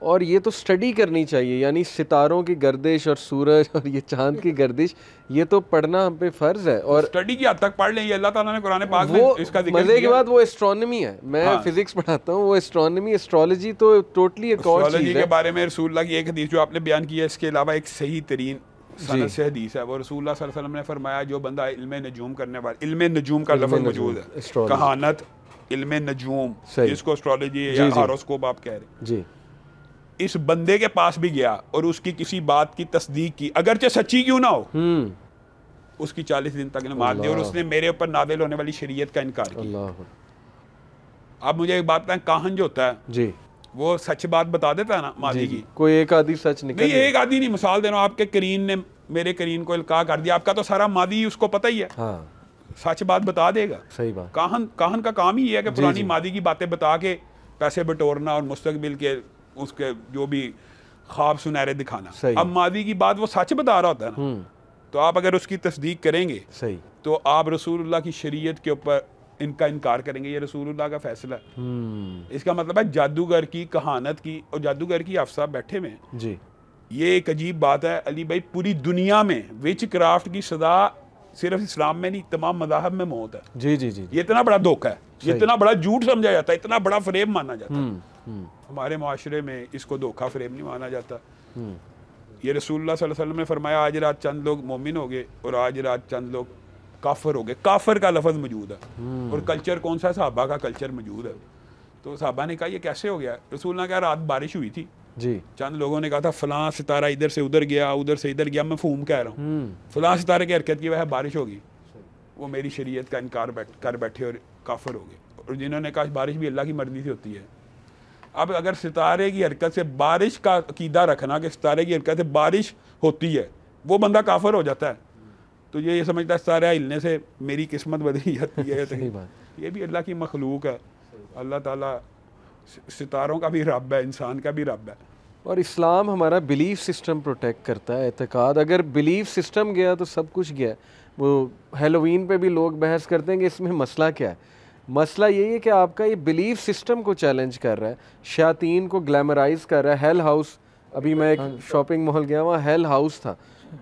और ये तो स्टडी करनी चाहिए, यानी सितारों की गर्दिश और सूरज और ये चांद की गर्दिश ये तो पढ़ना हम पे फ़र्ज़ है। और स्टडी की हद तक पढ़ लें, ये अल्लाह ताला ने कुरान पाक में इसका जिक्र मज़े की बात वो एस्ट्रोनॉमी है। मैं फिज़िक्स पढ़ाता हूँ, वो एस्ट्रोनॉमी, एस्ट्रोलॉजी तो टोटली एक और चीज़ है। के बारे में रसूलुल्लाह की एक हदीस जो आपने बयान की है, इसके अलावा एक सही तरीन सनद से हदीस है, वो रसूलुल्लाह सल्लल्लाहु अलैहि वसल्लम ने फरमाया जो बंदा इल्मे नजूम करने वाला, इल्मे नजूम का लफ्ज़ मौजूद है, कहानत, इल्मे नजूम जिसको एस्ट्रोलॉजी या हॉरोस्कोप आप कह रहे जी, इस बंदे के पास भी गया और उसकी किसी बात की तस्दीक की, अगरचे सच्ची क्यों ना हो, उसकी 40 दिन तक नमाज दी और उसने मेरे ऊपर नादिल होने वाली शरीयत का इनकार किया। अब मुझे एक बात बताएं, काहन जो होता है जी वो सच बात बता देता है ना मादी की, कोई एक आधी सच नहीं, एक आधी नहीं। मिसाल दे रहा हूं, आपके करीन ने मेरे करीन को इल्का कर दिया, आपका तो सारा मादी उसको पता ही है, सच बात बता देगा। सही बात। काहन का काम ही है कि पुरानी मादी की बातें बता के पैसे बटोरना और मुस्तकबिल के उसके जो भी ख्वाब सुनहरे दिखाना। अब मादी की बात वो सच बता रहा होता है ना, तो आप अगर उसकी तस्दीक करेंगे सही तो आप रसूलुल्लाह की शरीयत के ऊपर इनका इनकार करेंगे, ये रसूलुल्लाह का फैसला है। इसका मतलब है जादूगर की, कहानत की, और जादूगर की आप सब बैठे में जी, ये एक अजीब बात है अली भाई, पूरी दुनिया में विच क्राफ्ट की सदा सिर्फ इस्लाम में नहीं तमाम मज़ाहब में मौत है। जी जी जी, ये इतना बड़ा धोखा है, ये इतना बड़ा झूठ समझा जाता है, इतना बड़ा फ्रेम माना जाता है। हमारे माशरे में इसको धोखा फ्रेम नहीं माना जाता। ये रसूलुल्लाह सल्लल्लाहु अलैहि वसल्लम ने फरमाया आज रात चंद लोग मोमिन हो गए और आज रात चंद लोग काफर हो गए। काफर का लफ्ज़ मौजूद है और कल्चर कौन सा, सहाबा का कल्चर मौजूद है। तो सहाबा ने कहा ये कैसे हो गया? रसूल ने कहा रात बारिश हुई थी जी, चंद लोगों ने कहा था फलां सितारा इधर से उधर गया, उधर से इधर गया, मैं फूम कह रहा हूँ, फलां सितारे की हरकत की वजह बारिश होगी, वो मेरी शरीयत का इनकार कर बैठे और काफर हो गए। और जिन्होंने कहा बारिश भी अल्लाह की मर्जी से होती है। अब अगर सितारे की हरकत से बारिश का अकीदा रखना कि सितारे की हरकत से बारिश होती है, वो बंदा काफर हो जाता है। तो ये समझता है सितारा हिलने से मेरी किस्मत बदली जाती है। ये भी अल्लाह की मखलूक है। अल्लाह ताला सितारों का भी रब है, इंसान का भी रब है। और इस्लाम हमारा बिलीफ सिस्टम प्रोटेक्ट करता है, एतकाद। अगर बिलीफ सिस्टम गया तो सब कुछ गया। वो हेलोवीन पे भी लोग बहस करते हैं कि इसमें मसला क्या है। मसला यही है कि आपका ये बिलीफ सिस्टम को चैलेंज कर रहा है, शयातीन को ग्लैमराइज कर रहा है। हेल हाउस, अभी मैं एक शॉपिंग मॉल गया, वहाँ हेल हाउस था,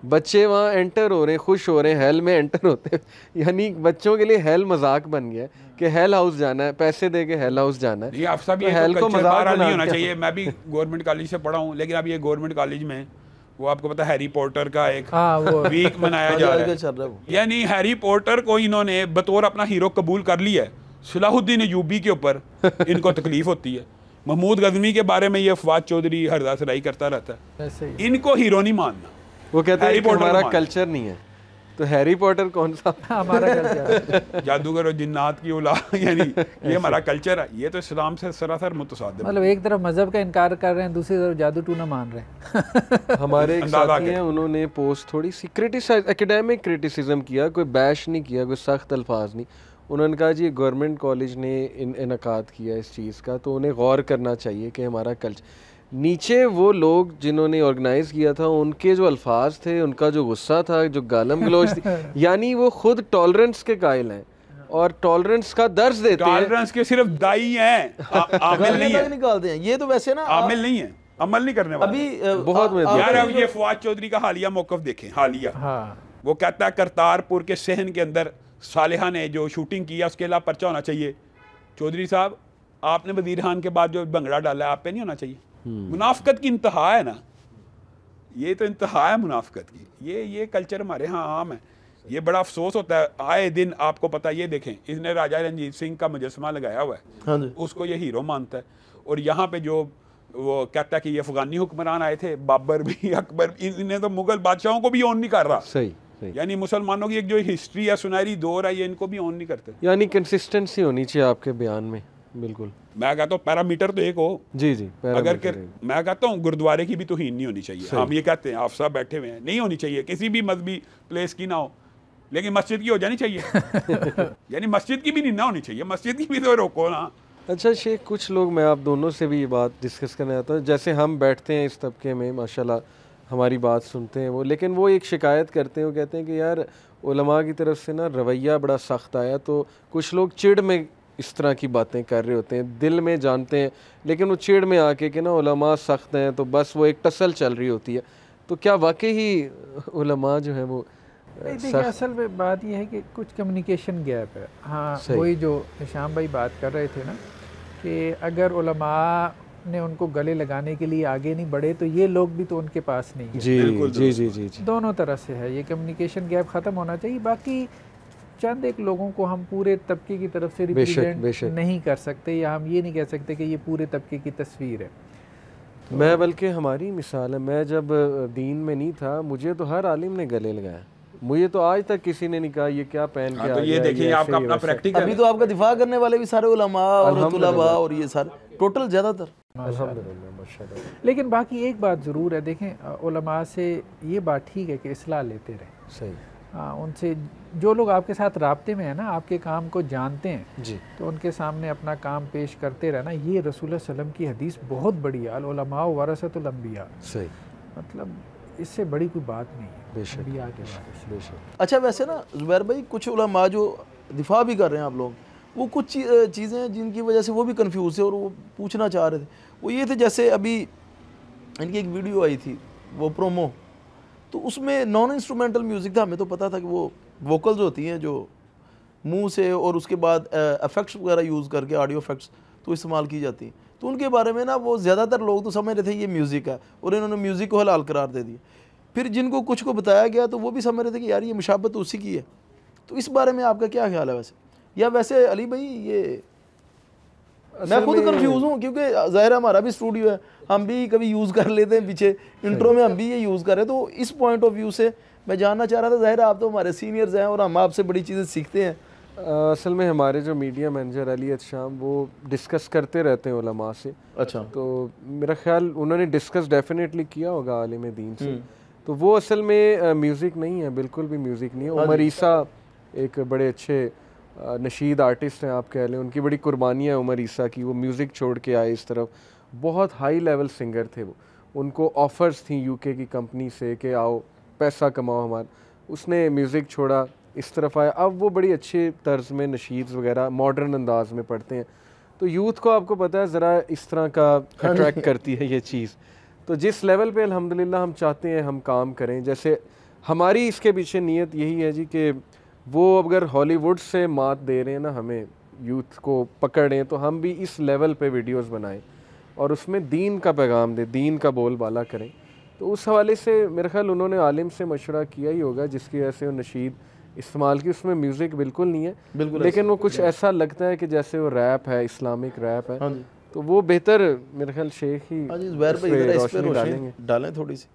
बच्चे वहाँ एंटर हो रहे हैं, खुश हो रहे हैं, हेल में एंटर होते हैं। यानी बच्चों के लिए हेल मजाक बन गया कि हेल हाउस जाना है, पैसे दे के हेल हाउस जाना है। आप सब हेल को मजाक नहीं होना चाहिए। मैं भी गवर्नमेंट कॉलेज से पढ़ा हूँ, लेकिन अब ये गवर्नमेंट कॉलेज में वो आपको पता है हैरी पॉटर का एक वीक मनाया जा रहा है। यानी हैरी पॉटर को इन्होंने बतौर अपना हीरो कबूल कर लिया है। सलाहुद्दीन अय्यूबी के ऊपर इनको तकलीफ होती है। महमूद गजनी के बारे में ये फवाद चौधरी हरदास राई करता रहता है, ऐसे ही इनको हीरो नहीं मानना। वो कहते हैं हैरी कि पॉटर हमारा मान। कल्चर नहीं है, तो हैरी पॉटर कौन सा? हमारा कल्चर जादूगर और जिन्नात की औलाद यानी ये हमारा कल्चर है, ये तो इस्लाम से सरासर मुतसादिम। मतलब एक तरफ मजहब का इनकार कर रहे हैं, दूसरी तरफ जादू टूना मान रहे हैं। हमारे एक अंदाजा साथी हैं, उन्होंने पोस्ट थोड़ी सी क्रिटिसाइज एकेडमिक क्रिटिसिज्म किया, कोई बैश नहीं किया, कोई सख्त अल्फाज नहीं। उन्होंने कहा जी गवर्नमेंट कॉलेज ने इनकाद किया इस चीज़ का, तो उन्हें गौर करना चाहिए कि हमारा कल्चर। नीचे वो लोग जिन्होंने ऑर्गेनाइज किया था, उनके जो अल्फाज थे, उनका जो गुस्सा था, जो गालम गलोच थी, यानी वो खुद टॉलरेंस के कायल हैं और टॉलरेंस का दर्ज देते हैं। टॉलरेंस के सिर्फ दाई हैं, आमिल नहीं है, निकालते हैं ये तो वैसे ना आमिल नहीं है, अमल नहीं करने वाले। अभी बहुत महत्वपूर्ण। यार अब ये फवाद चौधरी का हालिया मौकफ देखें, हालिया हाँ वो कहता है करतारपुर के सहन के अंदर सालिहा ने जो शूटिंग किया उसके अलावा पर्चा होना चाहिए। चौधरी साहब आपने वजीर खान के बाद जो भंगड़ा डाला है आप पे नहीं होना चाहिए। मुनाफकत की इंतहा है ना, ये तो इंतहा है मुनाफकत की। ये कल्चर हमारे यहाँ आम है। ये बड़ा अफसोस होता है, आए दिन आपको पता, ये देखें इसने राजा रणजीत सिंह का मुजस्मा लगाया हुआ है, हाँ जी, उसको ये हीरो मानता है। और यहाँ पे जो वो कहता है कि ये अफगानी हुक्मरान आए थे, बाबर भी, अकबर, इन्हें तो मुगल बादशाहों को भी ऑन नहीं कर रहा। सही सही, यानी मुसलमानों की एक जो हिस्ट्री है, सुनहरी दौर है, ये इनको भी ऑन नहीं करते। यानी कंसिस्टेंसी होनी चाहिए आपके बयान में। बिल्कुल मैं कहता हूँ पैरामीटर तो एक हो। जी जी, अगर मैं कहता हूँ गुरुद्वारे की भी तौहीन नहीं होनी चाहिए। हम ये कहते हैं, आप सब बैठे हुए हैं, नहीं होनी चाहिए, किसी भी मजहबी प्लेस की ना हो, लेकिन मस्जिद की हो जानी चाहिए। यानी मस्जिद की भी नहीं ना होनी चाहिए, मस्जिद की भी तो रोको ना। अच्छा शेख, कुछ लोग, मैं आप दोनों से भी ये बात डिस्कस करना चाहता हूँ, जैसे हम बैठते हैं इस तबके में, माशाल्लाह हमारी बात सुनते हैं वो, लेकिन वो एक शिकायत करते हैं, वो कहते हैं कि यार उलमा की तरफ से ना रवैया बड़ा सख्त आया, तो कुछ लोग चिढ़ में इस तरह की बातें कर रहे होते हैं, दिल में जानते हैं, लेकिन वो चिढ़ में आके कि ना उलमा सख्त हैं, तो बस वो एक टसल चल रही होती है। तो क्या वाकई ही उलमा जो है वो देखिए, असल में बात यह है कि कुछ कम्युनिकेशन गैप है। हाँ, वही जो निशाम भाई बात कर रहे थे ना कि अगर उलमा ने उनको गले लगाने के लिए आगे नहीं बढ़े, तो ये लोग भी तो उनके पास नहीं है। जी जी जी जी जी, दोनों तरह से है, ये कम्युनिकेशन गैप ख़त्म होना चाहिए। बाकी चंद एक लोगों को हम पूरे तबके की तरफ से रिप्रेजेंट नहीं कर सकते, या हम ये नहीं कह सकते कि ये पूरे तबके की तस्वीर है। तो मैं, बल्कि हमारी मिसाल है, मैं जब दीन में नहीं था, मुझे तो हर आलिम ने गले लगाया, मुझे तो आज तक किसी ने नहीं कहा ये क्या पहन के तो ये देखिए आपका अपना प्रैक्टिकल। अभी तो आपका दिफा करने वाले भी सारे उलमा और तुलबा और ये सारे टोटल ज़्यादातर। अल्हम्दुलिल्लाह माशाल्लाह। लेकिन बाकी एक बात ज़रूर है, देखें उलमा से ये बात ठीक है कि इस्लाह लेते रहें। सही। हाँ, उनसे जो लोग आपके साथ राब्ते में है ना, आपके काम को जानते हैं जी, तो उनके सामने अपना काम पेश करते रहना। ये रसूल सल्लम की हदीस बहुत बड़ी है, अल उलमा वरसतुल अंबिया। सही, मतलब इससे बड़ी कोई बात नहीं है। बेशक अंबिया के वारिस। बेशक। अच्छा, वैसे ना ज़ुबैर भाई, कुछ उलमा जो दिफा भी कर रहे हैं आप लोग, वो कुछ चीज़ें हैं जिनकी वजह से वो भी कंफ्यूज थे और वो पूछना चाह रहे थे। वो ये थे, जैसे अभी इनकी एक वीडियो आई थी वो प्रोमो, तो उसमें नॉन इंस्ट्रूमेंटल म्यूज़िक था। हमें तो पता था कि वो वोकल्स होती हैं जो मुंह से और उसके बाद इफेक्ट्स वगैरह यूज़ करके, ऑडियो इफेक्ट्स तो इस्तेमाल की जाती हैं। तो उनके बारे में ना वो ज़्यादातर लोग तो समझ रहे थे ये म्यूज़िक है, और इन्होंने म्यूज़िक को हलाल करार दे दिया। फिर जिनको कुछ को बताया गया तो वो भी समझ रहे थे कि यार ये मुशाबत तो उसी की है। तो इस बारे में आपका क्या ख्याल है वैसे? या वैसे अली भाई, ये मैं खुद कंफ्यूज हूँ, क्योंकि ज़ाहिर है हमारा भी स्टूडियो है, हम भी कभी यूज़ कर लेते हैं, पीछे इंट्रो में हम भी ये यूज़ कर रहे हैं। तो इस पॉइंट ऑफ व्यू से मैं जानना चाह रहा था, ज़ाहिर है आप तो हमारे सीनियर्स हैं और हम आपसे बड़ी चीज़ें सीखते हैं। असल में हमारे जो मीडिया मैनेजर अली अतशाम, वो डिस्कस करते रहते हैं उलमा से। अच्छा, तो मेरा ख्याल उन्होंने डिस्कस डेफिनेटली किया होगा आलिम दीन से। तो वो असल में म्यूज़िक नहीं है, बिल्कुल भी म्यूज़िक नहीं है। उमर ईसा एक बड़े अच्छे नशीद आर्टिस्ट हैं, आप कह लें, उनकी बड़ी कुर्बानी है उमर ईसा की। वो म्यूज़िक छोड़ के आए इस तरफ, बहुत हाई लेवल सिंगर थे वो। उनको ऑफ़र्स थी यूके की कंपनी से कि आओ पैसा कमाओ हमारा, उसने म्यूज़िक छोड़ा, इस तरफ आया। अब वो बड़ी अच्छे तर्ज में नशीद वगैरह मॉडर्न अंदाज में पढ़ते हैं। तो यूथ को आपको पता है ज़रा इस तरह का अट्रैक्ट करती है ये चीज़। तो जिस लेवल पे अल्हम्दुलिल्लाह हम चाहते हैं हम काम करें, जैसे हमारी इसके पीछे नीयत यही है जी कि वो अगर हॉलीवुड से मात दे रहे हैं ना, हमें यूथ को पकड़ें, तो हम भी इस लेवल पे वीडियोस बनाएं और उसमें दीन का पैगाम दें, दीन का बोलबाला करें। तो उस हवाले से मेरे ख्याल उन्होंने आलिम से मशवरा किया ही होगा जिसकी वजह से वो नशीद इस्तेमाल की। उसमें म्यूज़िक बिल्कुल नहीं है, बिल्कुल, लेकिन वो कुछ ऐसा लगता है कि जैसे वो रैप है, इस्लामिक रैप है। तो वो बेहतर मेरे ख्याल शेख ही हाँ जी ज़ुबैर भाई इस पे इधर इस पे रोशनी रोशनी डालें थोड़ी सी।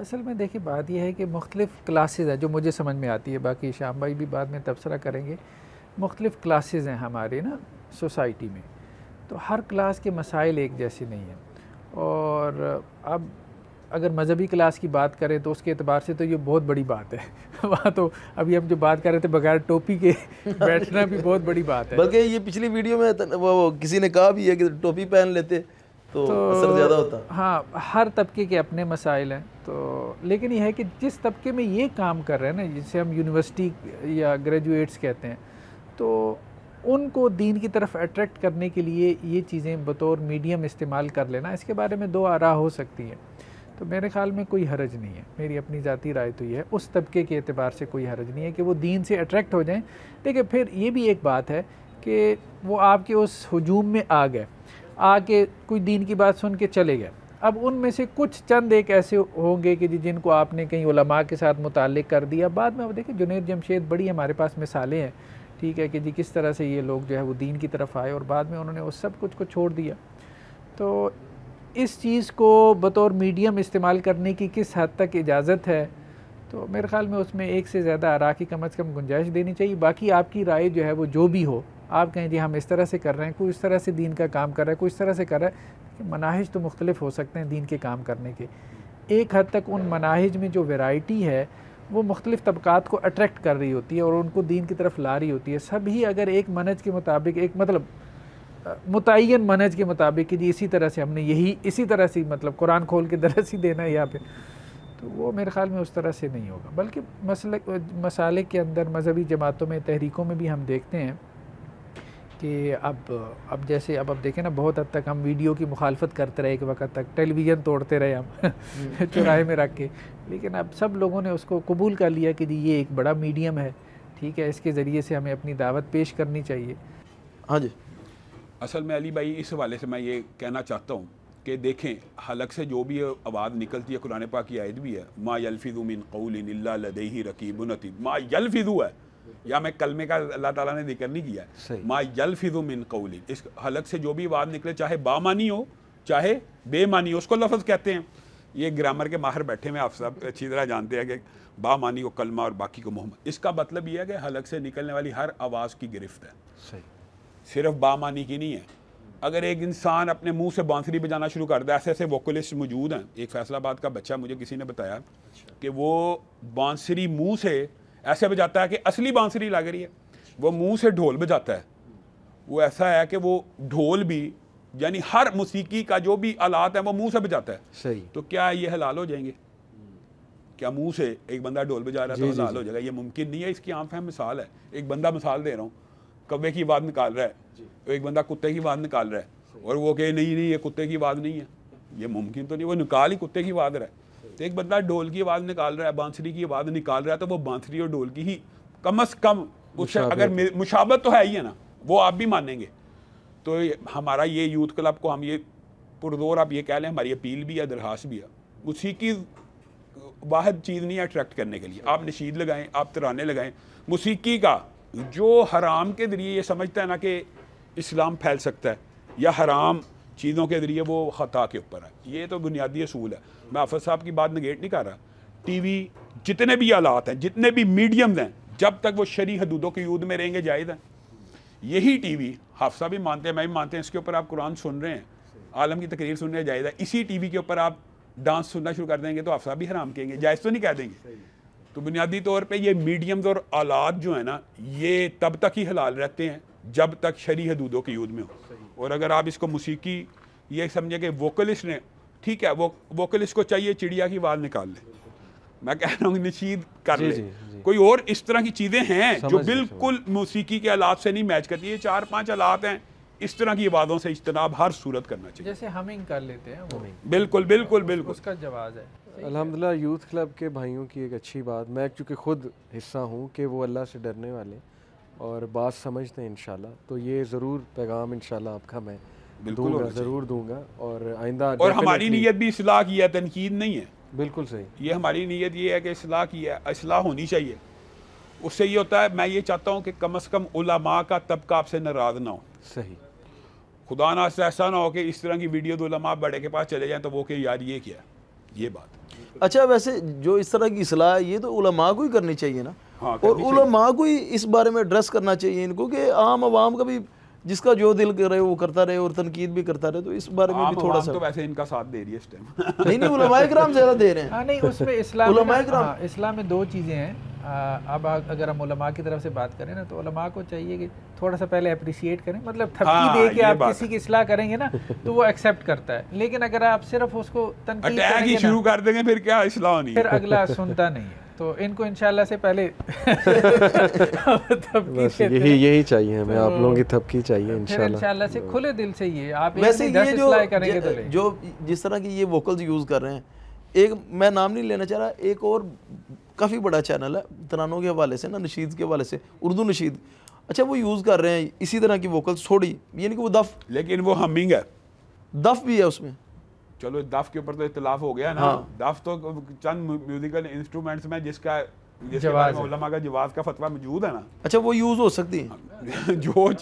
असल में देखिए बात यह है कि मुख्तलिफ़ क्लासेस हैं जो मुझे समझ में आती है, बाकी शाम भाई भी बाद में तबसरा करेंगे। मुख्तलिफ़ क्लासेस हैं हमारे ना सोसाइटी में, तो हर क्लास के मसाइल एक जैसे नहीं हैं। और अब अगर मजहबी क्लास की बात करें तो उसके एतबार से तो ये बहुत बड़ी बात है वहाँ तो अभी हम जो बात कर रहे थे बगैर टोपी के बैठना भी बहुत बड़ी बात है। बल्कि ये पिछली वीडियो में वो किसी ने कहा भी है कि टोपी पहन लेते तो असर ज़्यादा होता। हाँ, हर तबके के अपने मसाइल हैं, तो लेकिन ये है कि जिस तबके में ये काम कर रहे हैं ना, जिसे हम यूनिवर्सिटी या ग्रेजुएट्स कहते हैं, तो उनको दीन की तरफ अट्रैक्ट करने के लिए ये चीज़ें बतौर मीडियम इस्तेमाल कर लेना, इसके बारे में दो आरा हो सकती हैं। तो मेरे ख़्याल में कोई हरज नहीं है, मेरी अपनी ज़ाती राय तो ये है, उस तबके के एतबार से कोई हरज नहीं है कि वो दीन से अट्रैक्ट हो जाएं। देखिए फिर ये भी एक बात है कि वो आपके उस हुजूम में आ गए, आके कोई दीन की बात सुन के चले गए। अब उनमें से कुछ चंद एक ऐसे होंगे कि जिनको आपने कहीं उलमा के साथ मुताल्लिक़ कर दिया, बाद में अब देखिए जुनैद जमशेद बड़ी हमारे पास मिसालें हैं, ठीक है, कि जी किस तरह से ये लोग जो है वो दीन की तरफ आए और बाद में उन्होंने उस सब कुछ को छोड़ दिया। तो इस चीज़ को बतौर मीडियम इस्तेमाल करने की किस हद तक इजाज़त है, तो मेरे ख़्याल में उसमें एक से ज़्यादा आरा की कम से कम गुंजाइश देनी चाहिए। बाकी आपकी राय जो है वो जो भी हो, आप कहें जी हम इस तरह से कर रहे हैं, कोई इस तरह से दीन का काम कर रहा है, कोई इस तरह से कर रहा है, मनाहिज तो मुख्तलिफ हो सकते हैं दीन के काम करने के। एक हद तक उन मनाहिज में जो वैरायटी है वो मुख्तलिफ़ तबक़ात को अट्रैक्ट कर रही होती है और उनको दीन की तरफ ला रही होती है। सभी अगर एक मनहज के मुताबिक, एक मतलब मुतय्यन मनहज के मुताबिक कि जी इसी तरह से हमने यही इसी तरह से मतलब कुरान खोल के दरस ही देना है यहाँ पे, तो वो मेरे ख़्याल में उस तरह से नहीं होगा। बल्कि मसाले के अंदर मजहबी जमातों में, तहरीकों में भी हम देखते हैं कि अब जैसे अब देखें ना, बहुत हद तक हम वीडियो की मुखालफत करते रहे, एक वक्त तक टेलीविज़न तोड़ते रहे हम चौराहे में रख के, लेकिन अब सब लोगों ने उसको कबूल कर लिया कि जी ये एक बड़ा मीडियम है, ठीक है, इसके ज़रिए से हमें अपनी दावत पेश करनी चाहिए। हाँ जी, असल में अली भाई इस हवाले से मैं ये कहना चाहता हूँ कि देखें हलक से जो भी आवाज़ निकलती है, कुरान पाक की आयत भी है, मा यल्फिज़ु मिन क़ौलिन इल्ला लदैहि रक़ीबुन अतीद। मा यल्फिज़ु है, या मैं कलमे का अल्लाह ताला ने जिक्र नहीं किया है, मा यल्फिज़ु मिन क़ौलिन, इस हलक से जो भी आवाज़ निकले, चाहे बामानी हो चाहे बेमानी हो, उसको लफ्ज़ कहते हैं। ये ग्रामर के माहिर बैठे में आप सब अच्छी तरह जानते हैं कि बामानी को कलमा और बाकी को मोहम्मद। इसका मतलब यह है कि हलक से निकलने वाली हर आवाज़ की गिरफ्त है, सही, सिर्फ बामानी की नहीं है। अगर एक इंसान अपने मुंह से बांसुरी बजाना शुरू कर दे, ऐसे ऐसे वोकलिस्ट मौजूद हैं। एक फैसलाबाद का बच्चा, मुझे किसी ने बताया कि वो बांसुरी मुंह से ऐसे बजाता है कि असली बांसुरी लग रही है, वो मुंह से ढोल बजाता है। वो ऐसा है कि वो ढोल भी, यानी हर मौसीकी का जो भी आलात है वो मुंह से बजाता है। सही, तो क्या ये हलाल हो जाएंगे? क्या मुंह से एक बंदा ढोल बजा रहा है तो हलाल हो जाएगा? ये मुमकिन नहीं है। इसकी आम फहम मिसाल है, एक बंदा मिसाल दे रहा हूँ, कौवे की आवाज़ निकाल रहा है, एक बंदा कुत्ते की आवाज़ निकाल रहा है और वो कहे नहीं नहीं ये कुत्ते की आवाज़ नहीं है, ये मुमकिन तो नहीं, वो निकाल ही कुत्ते की आवाज़ रहा है। तो एक बंदा ढोल की आवाज़ निकाल रहा है, बांसुरी की आवाज़ निकाल रहा है, तो वो बांसुरी और ढोल की ही कम अज़ कम उससे अगर मुशाबत तो है ही है ना, वो आप भी मानेंगे। तो हमारा ये यूथ क्लब को हम ये पुरजोर आप ये कह लें, हमारी अपील भी है, दरखास्त भी है, मौसीकी वाहिद चीज़ नहीं है अट्रैक्ट करने के लिए। आप नशीद लगाएं, आप तराने लगाएं, मौसीकी का जो हराम के ज़रिए ये समझता है ना कि इस्लाम फैल सकता है या हराम चीज़ों के ज़रिए वो ख़ता के ऊपर है, ये तो बुनियादी असूल है। मैं हाफ़िज़ साहब की बात नेगेट नहीं कर रहा। टीवी जितने भी आलात हैं, जितने भी मीडियम्स हैं, जब तक वो शरी हदूदों की यूद में रहेंगे जायज़ है। यही टीवी हाफ़िज़ साहब भी मानते हैं, मैं भी मानते हैं, इसके ऊपर आप कुरान सुन रहे हैं, आलम की तकरीर सुन रहे हैं, जायज़ है। इसी टीवी के ऊपर आप डांस सुनना शुरू कर देंगे तो हाफ़िज़ साहब भी हराम कहेंगे, जायज़ तो नहीं कह देंगे। तो बुनियादी तौर पे ये मीडियम्स और आलात जो है ना, ये तब तक ही हलाल रहते हैं जब तक शरी हदूदों की यूद में हो। और अगर आप इसको मौसीकी ये समझे कि वोकलिस्ट ने, ठीक है, वो वोकलिस्ट को चाहिए चिड़िया की आवाज़ निकाल ले, मैं कह रहा हूँ नशीद कर ले, कोई और इस तरह की चीज़ें हैं जो बिल्कुल मौसीकी के आलात से नहीं मैच करती। ये 4-5 आलात हैं, इस तरह की आवाज़ों से इज्तनाब हर सूरत करना चाहिए। जैसे हमिंग कर लेते हैं वो, बिल्कुल बिल्कुल बिल्कुल उसका जवाब है। अल्हम्दुलिल्लाह यूथ क्लब के भाइयों की एक अच्छी बात, मैं चूँकि ख़ुद हिस्सा हूँ, कि वो अल्लाह से डरने वाले और बात समझते हैं इंशाल्लाह। तो ये ज़रूर पैगाम इंशाल्लाह आपका मैं दूंगा, ज़रूर दूंगा। और आइंदा, और हमारी नीयत भी इस्लाह की है, तनकीद नहीं है। बिल्कुल सही, ये हमारी नीयत ये है कि इस्लाह की है, इस्लाह होनी चाहिए। उससे ये होता है, मैं ये चाहता हूँ कि कम अज़ कम उलमा का तबका आपसे नाराज़ ना हो। सही, खुदा ना ऐसा ना हो कि इस तरह की वीडियो उलमा बड़े के पास चले जाएं तो वो कि यार ये क्या है, ये बात। अच्छा, वैसे जो इस तरह की इस्लाह है ये तो उलमा को ही करनी चाहिए ना। हाँ, और उलमा को ही इस बारे में एड्रेस करना चाहिए इनको, कि आम आवाम का भी जिसका जो दिल करे वो करता रहे और तनकीद भी करता रहे, तो इस बारे में भी थोड़ा सा। तो वैसे इनका साथ दे रही है इस टाइम। नहीं उलमाए किराम ज़्यादा दे रहे हैं। हाँ नहीं, उसमें इस्लाम में दो चीज़ें हैं। अब अगर हम उलमा की तरफ से बात करें ना, तो उलमा को चाहिए कि थोड़ा सा पहले अप्रिशिएट करें, मतलब थपकी दे के आप किसी की इस्लाह करेंगे ना तो वो एक्सेप्ट करता है। लेकिन अगर आप सिर्फ उसको तनकीद करेंगे शुरू कर देंगे फिर क्या इस्लाह नहीं, फिर अगला सुनता नहीं है। तो इनको इंशाल्लाह से पहले यही चाहिए हमें, आप लोगों की थपकी चाहिए इंशाल्लाह से खुले दिल से। ये आप वैसे ये करेंगे जो जिस तरह की ये वोकल्स यूज़ कर रहे हैं, एक मैं नाम नहीं लेना चाह रहा, एक और काफ़ी बड़ा चैनल है तरानों के हवाले से ना, नशीद के हवाले से, उर्दू नशीद, अच्छा वो यूज़ कर रहे हैं इसी तरह की वोकल्स थोड़ी, यानी कि वो दफ, लेकिन वो हमिंग है, दफ भी है उसमें। चलो दफ के ऊपर तो इख्तिलाफ हो गया ना। हाँ। दफ तो चंद म्यूजिकल इंस्ट्रूमेंट्स में जिसका उलमा का जवाज का फतवा मौजूद है ना। अच्छा वो यूज़ हो सकती है। जो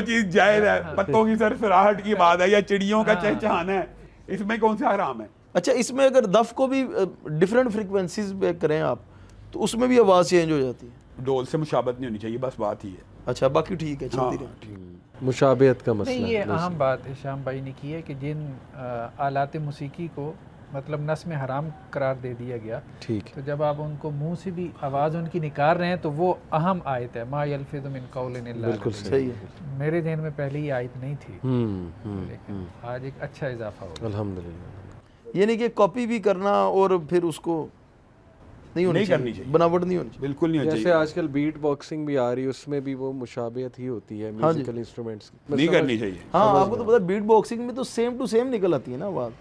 चीज़ जायज़ है, पत्तों की सरसराहट की बात है या चिड़ियों का चहचहाना है, इसमें कौन सा हराम है? अच्छा, इसमें अगर दफ को भी डिफरेंट फ्रीक्वेंसीज पे करें आप, तो उसमें भी आवाज़ चेंज हो जाती है। ढोल से मुशाबत नहीं होनी चाहिए, बस बात ही है। अच्छा, बाकी ठीक है, चलती रहे। मुशाबहत का मसला नहीं, ये अहम बात हिशाम भाई ने की है कि जिन आलात मौसीकी को मतलब नस में हराम करार दे दिया गया, ठीक, तो जब आप उनको मुंह से भी आवाज़ उनकी निकाल रहे हैं तो वो अहम आयत है, मा यल्फिज़ु मिन क़ौलिन इल्ला बिल्कुल सही है। मेरे ज़हन में पहले ही आयत नहीं थी, लेकिन आज एक अच्छा इजाफा हो गया अल्हम्दुलिल्लाह। यानी कि कॉपी भी करना और फिर उसको नहीं करनी चाहिए, बनावट नहीं होनी चाहिए, बिल्कुल नहीं होनी चाहिए। जैसे आजकल बीट बॉक्सिंग भी आ रही है, उसमें भी वो मुशाबहत ही होती है म्यूजिकल इंस्ट्रूमेंट्स की, नहीं करनी चाहिए। हाँ, आपको तो पता है बीट बॉक्सिंग में तो सेम टू सेम निकल आती है ना आवाज़,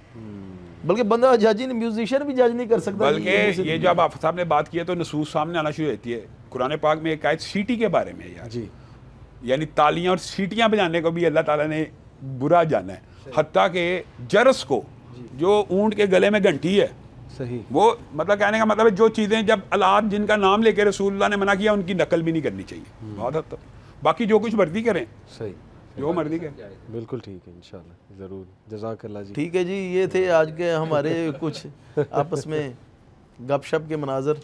बल्कि बंदा जज नहीं, म्यूजिशियन भी जज नहीं कर सकता। बल्कि ये जब आप साहब ने बात की है तो नसूस सामने आना शुरू होती है। कुरान पाक में एक आयत सीटी के बारे में यार जी, यानी तालियां और सीटियां बजाने को भी अल्लाह ताला ने बुरा जाना है, हत्ता के जरस को, जो ऊंट के गले में घंटी है, सही, वो मतलब कहने का मतलब है जो चीज़ें जब अलाद जिनका नाम लेके रसूलुल्लाह ने मना किया उनकी नकल भी नहीं करनी चाहिए बहुत हद तक। बाकी जो कुछ मर्जी करें, सही, जो मर्जी करें, बिल्कुल ठीक है, इंशाल्लाह ज़रूर, जज़ाकल्लाह जी। ठीक है जी, ये थे आज के हमारे कुछ आपस में गपशप के मनाजर,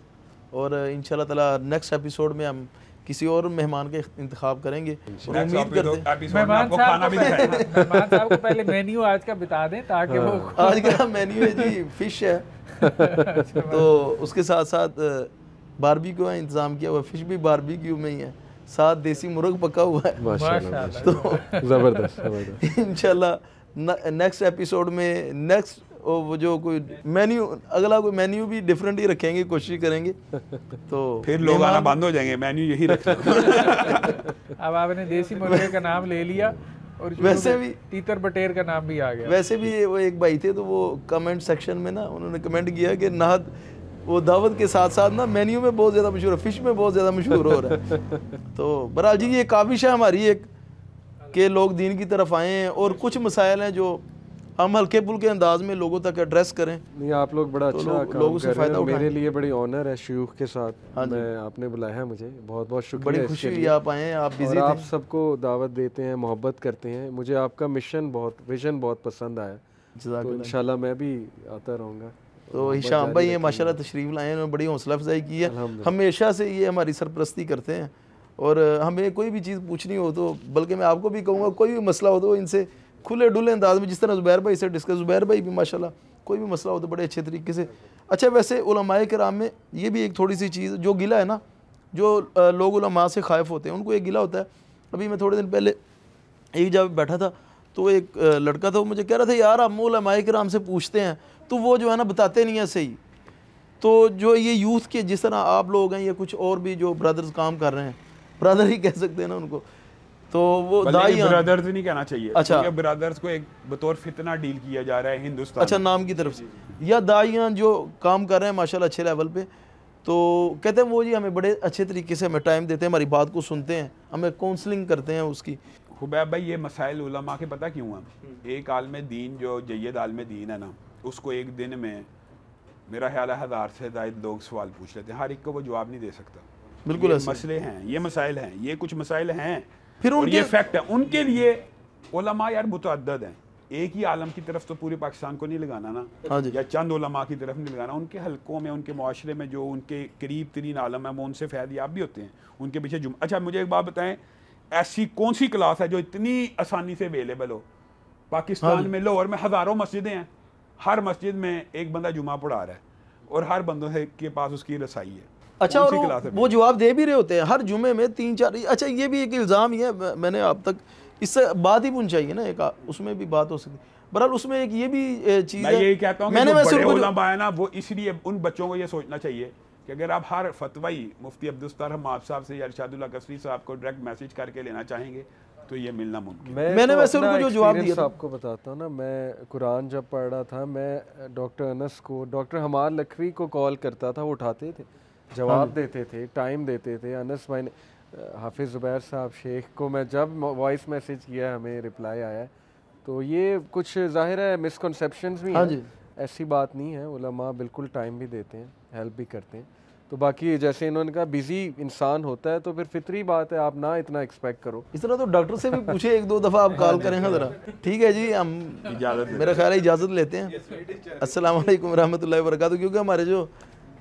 और इंशाल्लाह ताला नेक्स्ट एपिसोड में हम किसी और मेहमान के इंतखाब करेंगे। उम्मीद करते हैं मेहमान साहब को पहले मेन्यू आज का बता दें ताकि वो आज का मेन्यू है जी फिश है, तो उसके साथ साथ बारबेक्यू का इंतज़ाम किया हुआ, फिश भी बारबेक्यू में ही है, साथ देसी मुर्ग पका हुआ है, माशाल्लाह, तो ज़बरदस्त। इंशाल्लाह नेक्स्ट एपिसोड में नेक्स्ट वो जो कोई मेन्यू, अगला कोई मेन्यू भी डिफरेंट ही रखेंगे, कोशिश करेंगे, तो फिर लोग आना बंद हो जाएंगे, मेन्यू यही रखना। अब आपने देसी मुर्गे का नाम ले लिया और वैसे भी तीतर बटेर का नाम भी आ गया। वैसे भी वो एक भाई थे, तो वो कमेंट सेक्शन में ना उन्होंने कमेंट किया कि नाहद वो दावत के साथ साथ ना मेन्यू में बहुत ज़्यादा मशहूर है, फिश में बहुत ज़्यादा मशहूर हो रहा है। तो बहरहाल जी ये काविश है हमारी एक, कि लोग दीन की तरफ आए हैं और कुछ मसाइल हैं जो हम हल्के फुल्के अंदाज में लोगों तक एड्रेस करें। नहीं, आप लोग बड़ा अच्छा लोगों से फ़ायदा उठाएं। मेरे लिए बड़ी ऑनर है शयूख के साथ मैं आपने बुलाया है, मुझे बहुत बहुत शुक्रिया, बड़ी खुशी हुई आप आए हैं, आप बिजी थे, आप सबको दावत देते हैं, मोहब्बत करते हैं, मुझे आपका मिशन विजन बहुत पसंद आया, तो इंशाल्लाह मैं भी आता रहूँगा। तो हिशाम भाई ये माशाल्लाह तशरीफ़ लाए, उन्होंने बड़ी हौसला अफजाई की है, हमेशा से ये हमारी सरपरस्ती करते हैं, और हमें कोई भी चीज़ पूछनी हो तो, बल्कि मैं आपको भी कहूँगा कोई भी मसला हो तो इनसे खुले डुले अंदाज में, जिस तरह ज़ुबैर भाई से डिस्कस, ज़ुबैर भाई भी माशाल्लाह कोई भी मसला हो तो बड़े अच्छे तरीके से। अच्छा, वैसे उलमाए किराम में ये भी एक थोड़ी सी चीज़ जो गिला है ना, जो लोग उलमा से खाइफ होते हैं उनको एक गिला होता है। अभी मैं थोड़े दिन पहले एक जगह बैठा था, तो एक लड़का था, वो मुझे कह रहा था यार हम उलमाए किराम से पूछते हैं तो वो जो है ना बताते नहीं है सही। तो जो ये यूथ के जिस तरह आप लोग हैं या कुछ और भी जो ब्रदर्स काम कर रहे हैं, ब्रदर ही कह सकते हैं ना उनको, तो वो ब्रदर्स नहीं कहना चाहिए, अच्छा, ब्रदर्स को एक बतौर फितना डील किया जा रहा है हिंदुस्तान, अच्छा नाम की तरफ से, या दाइयाँ जो काम कर रहे हैं माशाल्लाह अच्छे लेवल पे, तो कहते हैं वो जी हमें बड़े अच्छे तरीके से हमें टाइम देते हैं, हमारी बात को सुनते हैं, हमें काउंसलिंग करते हैं उसकी। खुबैब भाई ये मसाइल उलमा के पता क्यों हैं? एक आलम दीन जो जय्यद आलम दीन है ना, उसको एक दिन में मेरा ख्याल है 1000 से ज़ायद लोग सवाल पूछ लेते हैं, हर एक को वो जवाब नहीं दे सकता। बिल्कुल ये मसले हैं, ये मसाइल हैं, ये कुछ मसाइल हैं, फिर और ये फैक्ट है, उनके लिए उलमा यार मुतअद्दिद हैं, एक ही आलम की तरफ तो पूरे पाकिस्तान को नहीं लगाना ना, हाँ जी। या चंद उलमा की तरफ नहीं लगाना। उनके हलकों में, उनके मुआशरे में जो उनके करीब तरीन आलम है वो उनसे फ़ैज़ याब भी होते हैं, उनके पीछे अच्छा मुझे एक बात बताएं, ऐसी कौन सी क्लास है जो इतनी आसानी से अवेलेबल हो? पाकिस्तान में लाहौर में हज़ारों मस्जिदें हैं, हर मस्जिद में एक बंदा जुमा पढ़ा रहा है और हर बंदे के पास उसकी रसाई है। अच्छा, कौन सी और क्लास है? वो जवाब दे भी रहे होते हैं हर जुमे में 3-4। अच्छा, ये भी एक इल्ज़ाम ही है, मैंने अब तक इससे बात ही पूछनी चाहिए ना, एक उसमें भी बात हो सकती। बहरहाल उसमें एक ये भी चीज़ मैं है, यही कहता हूँ कि मैंने जो वैसे बड़े उनको उलमा है ना, वो इसलिए उन बच्चों को ये सोचना चाहिए कि अगर आप हर फतवा ही मुफ्ती अब्दुल हमाद साहब से या इरशादुल्ला कसरी साहब को डायरेक्ट मैसेज करके लेना चाहेंगे तो ये मिलना मुमकिन। मैंने तो वैसे अपना उनको जो जवाब दिया था, आपको बताता हूँ ना, मैं कुरान जब पढ़ रहा था, मैं डॉक्टर अनस को, डॉक्टर हमाद लखवी को कॉल करता था, वो उठाते थे, जवाब देते थे, टाइम देते थे। अनस भाई ने, हाफिज़ ज़ुबैर साहब शेख को मैं जब वॉइस मैसेज किया, हमें रिप्लाई आया। तो ये कुछ ज़ाहिर है मिसकंसेप्शंस भी हैं, ऐसी बात नहीं है, उलमा बिल्कुल टाइम भी देते हैं, हेल्प भी करते हैं। तो बाकी जैसे इन्होंने कहा बिजी इंसान होता है, तो फिर फितरी बात है, आप ना इतना एक्सपेक्ट करो। इस तरह तो डॉक्टर से भी पूछे 1-2 दफ़ा आप कॉल करें ज़रा। ठीक है जी, हम मेरा ख्याल है इजाज़त लेते हैं। अस्सलाम वालेकुम रहमतुल्लाहि व बरकातहू, क्योंकि हमारे जो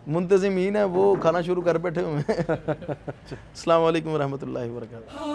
मुंतज़िमीन है वो खाना शुरू कर बैठे हुए हैं। अस्सलाम वालेकुम रहमतुल्लाहि व बरकातहू।